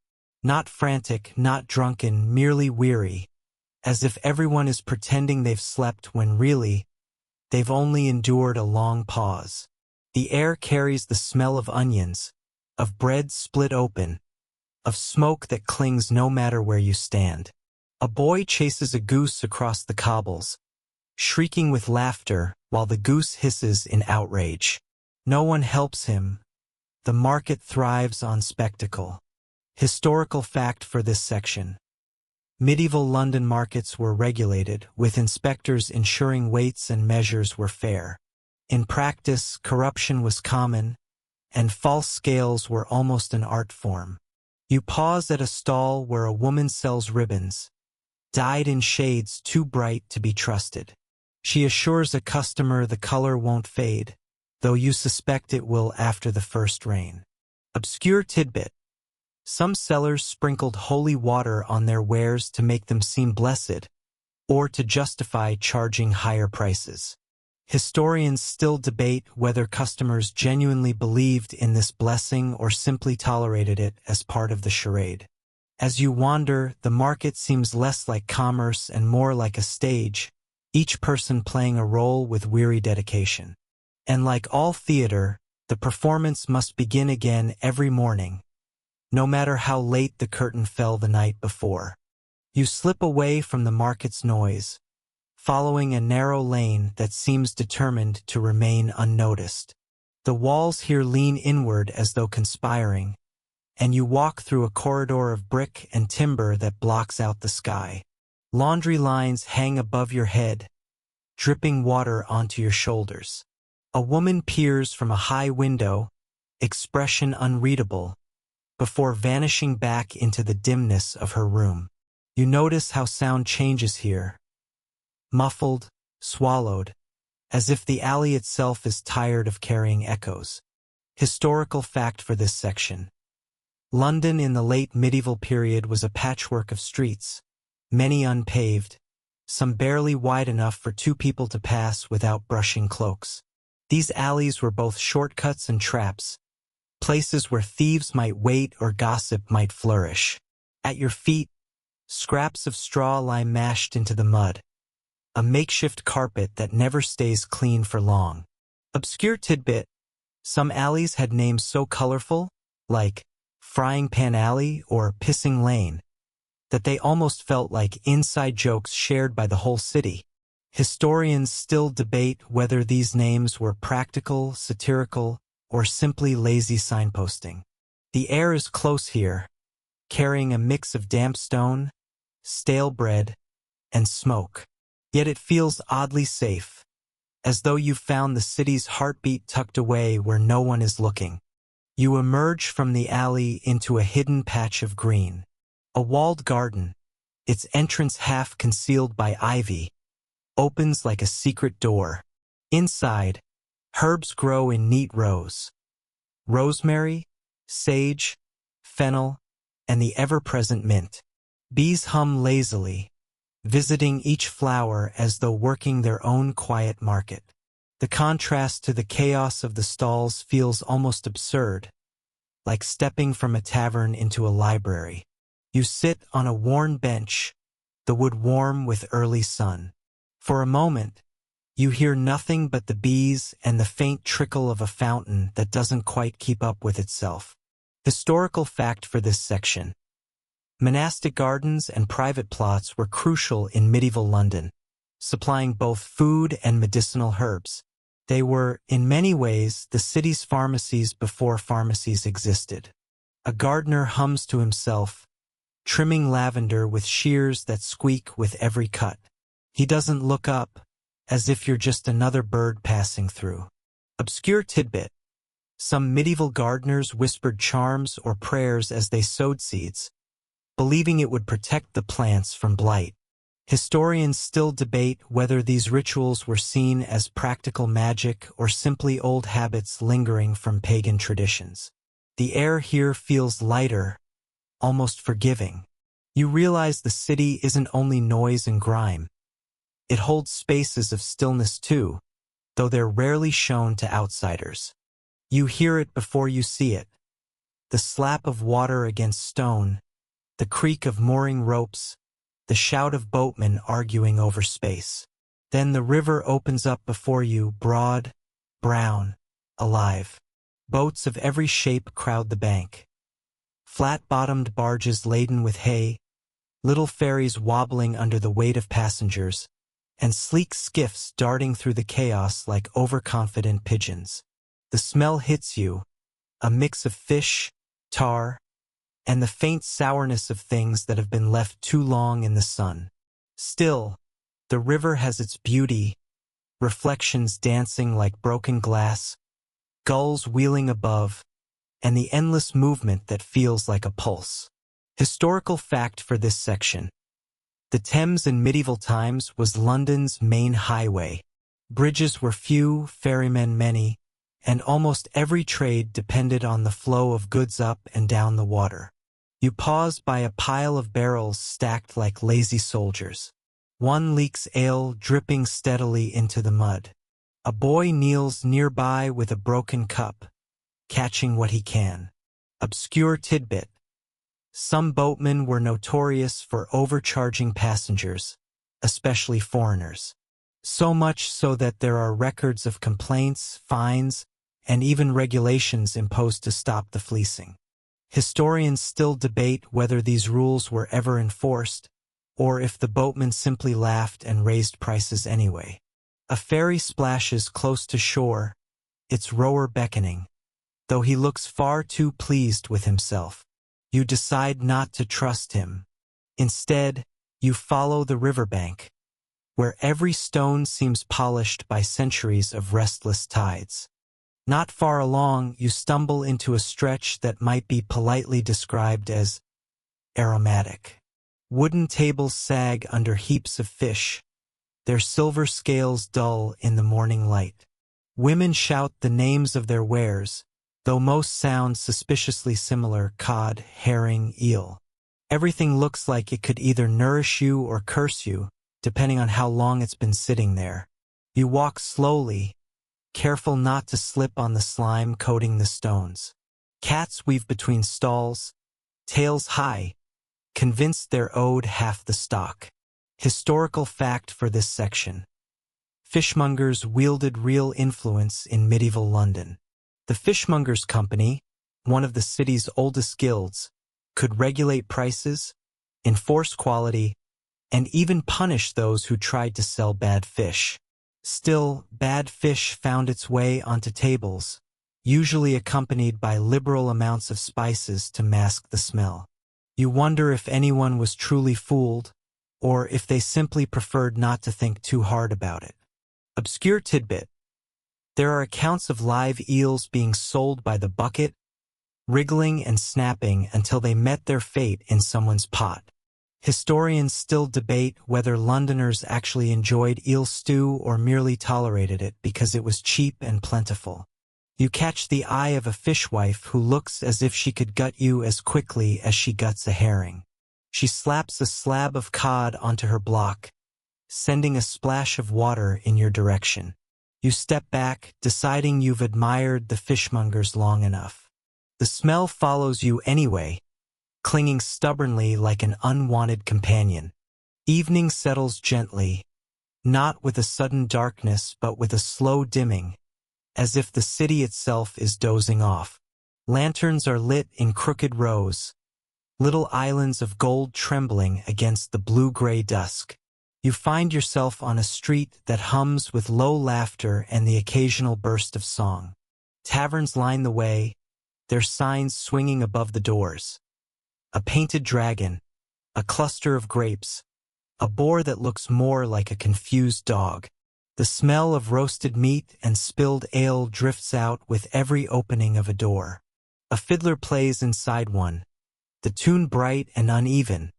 [SPEAKER 1] Not frantic, not drunken, merely weary, as if everyone is pretending they've slept when really, they've only endured a long pause. The air carries the smell of onions, of bread split open, of smoke that clings no matter where you stand. A boy chases a goose across the cobbles, shrieking with laughter while the goose hisses in outrage. No one helps him. The market thrives on spectacle. Historical fact for this section. Medieval London markets were regulated, with inspectors ensuring weights and measures were fair. In practice, corruption was common, and false scales were almost an art form. You pause at a stall where a woman sells ribbons, dyed in shades too bright to be trusted. She assures a customer the color won't fade, though you suspect it will after the first rain. Obscure tidbit. Some sellers sprinkled holy water on their wares to make them seem blessed, or to justify charging higher prices. Historians still debate whether customers genuinely believed in this blessing or simply tolerated it as part of the charade. As you wander, the market seems less like commerce and more like a stage, each person playing a role with weary dedication. And like all theater, the performance must begin again every morning, no matter how late the curtain fell the night before. You slip away from the market's noise, following a narrow lane that seems determined to remain unnoticed. The walls here lean inward as though conspiring, and you walk through a corridor of brick and timber that blocks out the sky. Laundry lines hang above your head, dripping water onto your shoulders. A woman peers from a high window, expression unreadable, before vanishing back into the dimness of her room. You notice how sound changes here, muffled, swallowed, as if the alley itself is tired of carrying echoes. Historical fact for this section. London in the late medieval period was a patchwork of streets, many unpaved, some barely wide enough for two people to pass without brushing cloaks. These alleys were both shortcuts and traps, places where thieves might wait or gossip might flourish. At your feet, scraps of straw lie mashed into the mud, a makeshift carpet that never stays clean for long. Obscure tidbit: some alleys had names so colorful, like Frying Pan Alley or Pissing Lane, that they almost felt like inside jokes shared by the whole city. Historians still debate whether these names were practical, satirical, or simply lazy signposting. The air is close here, carrying a mix of damp stone, stale bread, and smoke. Yet it feels oddly safe, as though you've found the city's heartbeat tucked away where no one is looking. You emerge from the alley into a hidden patch of green. A walled garden, its entrance half concealed by ivy, opens like a secret door. Inside, herbs grow in neat rows. Rosemary, sage, fennel, and the ever-present mint. Bees hum lazily, visiting each flower as though working their own quiet market. The contrast to the chaos of the stalls feels almost absurd, like stepping from a tavern into a library. You sit on a worn bench, the wood warm with early sun. For a moment, you hear nothing but the bees and the faint trickle of a fountain that doesn't quite keep up with itself. Historical fact for this section. Monastic gardens and private plots were crucial in medieval London, supplying both food and medicinal herbs. They were, in many ways, the city's pharmacies before pharmacies existed. A gardener hums to himself, trimming lavender with shears that squeak with every cut. He doesn't look up, as if you're just another bird passing through. Obscure tidbit: some medieval gardeners whispered charms or prayers as they sowed seeds, believing it would protect the plants from blight. Historians still debate whether these rituals were seen as practical magic or simply old habits lingering from pagan traditions. The air here feels lighter, almost forgiving. You realize the city isn't only noise and grime. It holds spaces of stillness too, though they're rarely shown to outsiders. You hear it before you see it. The slap of water against stone, the creak of mooring ropes, the shout of boatmen arguing over space. Then the river opens up before you, broad, brown, alive. Boats of every shape crowd the bank. Flat-bottomed barges laden with hay, little ferries wobbling under the weight of passengers, and sleek skiffs darting through the chaos like overconfident pigeons. The smell hits you, a mix of fish, tar, and the faint sourness of things that have been left too long in the sun. Still, the river has its beauty, reflections dancing like broken glass, gulls wheeling above, and the endless movement that feels like a pulse. Historical fact for this section. The Thames in medieval times was London's main highway. Bridges were few, ferrymen many, and almost every trade depended on the flow of goods up and down the water. You pause by a pile of barrels stacked like lazy soldiers. One leaks ale dripping steadily into the mud. A boy kneels nearby with a broken cup, catching what he can. Obscure tidbit. Some boatmen were notorious for overcharging passengers, especially foreigners. So much so that there are records of complaints, fines, and even regulations imposed to stop the fleecing. Historians still debate whether these rules were ever enforced, or if the boatmen simply laughed and raised prices anyway. A ferry splashes close to shore, its rower beckoning. Though he looks far too pleased with himself, you decide not to trust him. Instead, you follow the riverbank, where every stone seems polished by centuries of restless tides. Not far along, you stumble into a stretch that might be politely described as aromatic. Wooden tables sag under heaps of fish, their silver scales dull in the morning light. Women shout the names of their wares, though most sound suspiciously similar: cod, herring, eel. Everything looks like it could either nourish you or curse you, depending on how long it's been sitting there. You walk slowly, careful not to slip on the slime coating the stones. Cats weave between stalls, tails high, convinced they're owed half the stock. Historical fact for this section. Fishmongers wielded real influence in medieval London. The Fishmongers' Company, one of the city's oldest guilds, could regulate prices, enforce quality, and even punish those who tried to sell bad fish. Still, bad fish found its way onto tables, usually accompanied by liberal amounts of spices to mask the smell. You wonder if anyone was truly fooled, or if they simply preferred not to think too hard about it. Obscure tidbit. There are accounts of live eels being sold by the bucket, wriggling and snapping until they met their fate in someone's pot. Historians still debate whether Londoners actually enjoyed eel stew or merely tolerated it because it was cheap and plentiful. You catch the eye of a fishwife who looks as if she could gut you as quickly as she guts a herring. She slaps a slab of cod onto her block, sending a splash of water in your direction. You step back, deciding you've admired the fishmongers long enough. The smell follows you anyway, clinging stubbornly like an unwanted companion. Evening settles gently, not with a sudden darkness but with a slow dimming, as if the city itself is dozing off. Lanterns are lit in crooked rows, little islands of gold trembling against the blue-gray dusk. You find yourself on a street that hums with low laughter and the occasional burst of song. Taverns line the way, their signs swinging above the doors. A painted dragon, a cluster of grapes, a boar that looks more like a confused dog. The smell of roasted meat and spilled ale drifts out with every opening of a door. A fiddler plays inside one, the tune bright and uneven,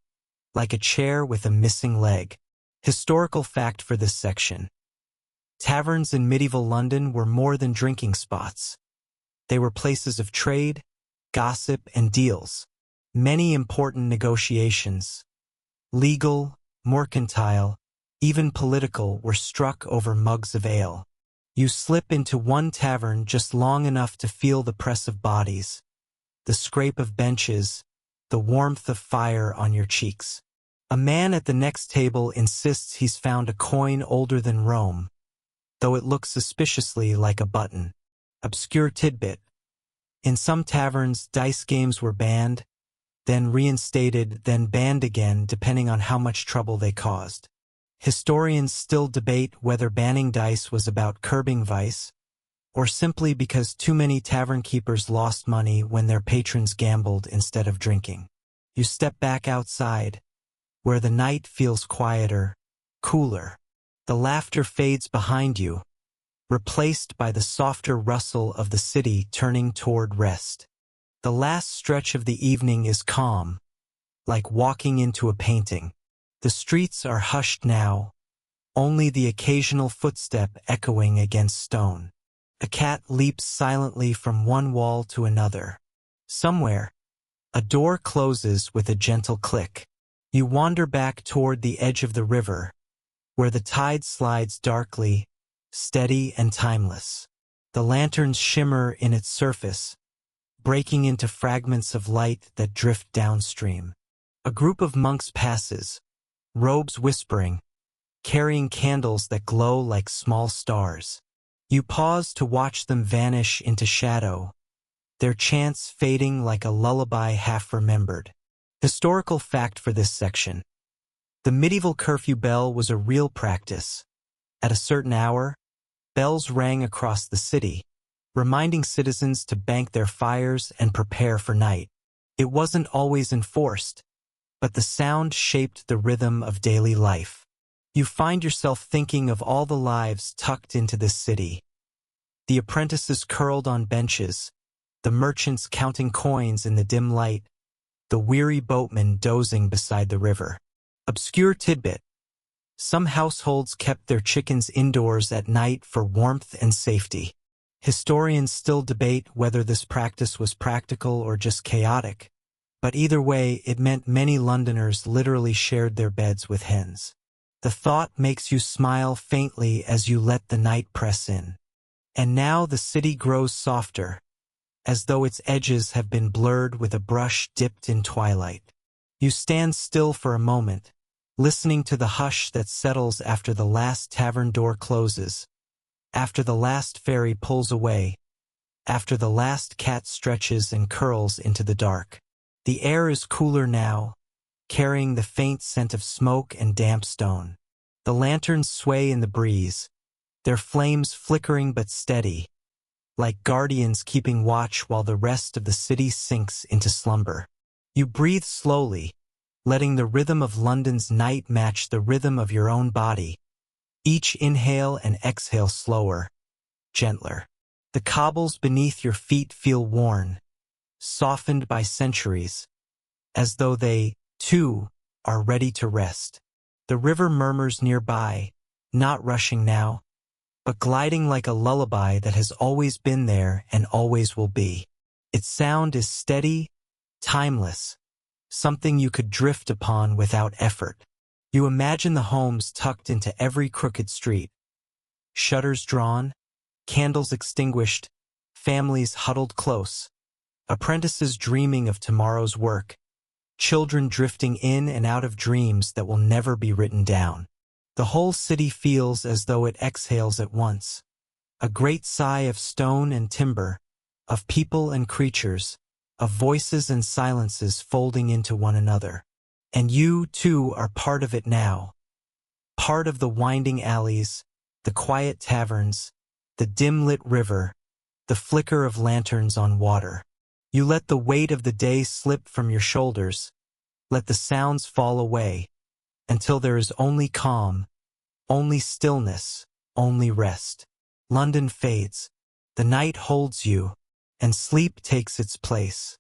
[SPEAKER 1] like a chair with a missing leg. Historical fact for this section. Taverns in medieval London were more than drinking spots. They were places of trade, gossip, and deals. Many important negotiations, legal, mercantile, even political, were struck over mugs of ale. You slip into one tavern just long enough to feel the press of bodies, the scrape of benches, the warmth of fire on your cheeks. A man at the next table insists he's found a coin older than Rome, though it looks suspiciously like a button. Obscure tidbit. In some taverns, dice games were banned, then reinstated, then banned again, depending on how much trouble they caused. Historians still debate whether banning dice was about curbing vice, or simply because too many tavern keepers lost money when their patrons gambled instead of drinking. You step back outside, where the night feels quieter, cooler. The laughter fades behind you, replaced by the softer rustle of the city turning toward rest. The last stretch of the evening is calm, like walking into a painting. The streets are hushed now, only the occasional footstep echoing against stone. A cat leaps silently from one wall to another. Somewhere, a door closes with a gentle click. You wander back toward the edge of the river, where the tide slides darkly, steady and timeless. The lanterns shimmer in its surface, breaking into fragments of light that drift downstream. A group of monks passes, robes whispering, carrying candles that glow like small stars. You pause to watch them vanish into shadow, their chants fading like a lullaby half-remembered. Historical fact for this section. The medieval curfew bell was a real practice. At a certain hour, bells rang across the city, reminding citizens to bank their fires and prepare for night. It wasn't always enforced, but the sound shaped the rhythm of daily life. You find yourself thinking of all the lives tucked into this city. The apprentices curled on benches, the merchants counting coins in the dim light, the weary boatmen dozing beside the river. Obscure tidbit. Some households kept their chickens indoors at night for warmth and safety. Historians still debate whether this practice was practical or just chaotic, but either way, it meant many Londoners literally shared their beds with hens. The thought makes you smile faintly as you let the night press in. And now the city grows softer, as though its edges have been blurred with a brush dipped in twilight. You stand still for a moment, listening to the hush that settles after the last tavern door closes, after the last ferry pulls away, after the last cat stretches and curls into the dark. The air is cooler now, carrying the faint scent of smoke and damp stone. The lanterns sway in the breeze, their flames flickering but steady, like guardians keeping watch while the rest of the city sinks into slumber. You breathe slowly, letting the rhythm of London's night match the rhythm of your own body. Each inhale and exhale slower, gentler. The cobbles beneath your feet feel worn, softened by centuries, as though they, too, are ready to rest. The river murmurs nearby, not rushing now, but gliding like a lullaby that has always been there and always will be. Its sound is steady, timeless, something you could drift upon without effort. You imagine the homes tucked into every crooked street, shutters drawn, candles extinguished, families huddled close, apprentices dreaming of tomorrow's work, children drifting in and out of dreams that will never be written down. The whole city feels as though it exhales at once, a great sigh of stone and timber, of people and creatures, of voices and silences folding into one another. And you, too, are part of it now, part of the winding alleys, the quiet taverns, the dim-lit river, the flicker of lanterns on water. You let the weight of the day slip from your shoulders, let the sounds fall away, until there is only calm, only stillness, only rest. London fades, the night holds you, and sleep takes its place.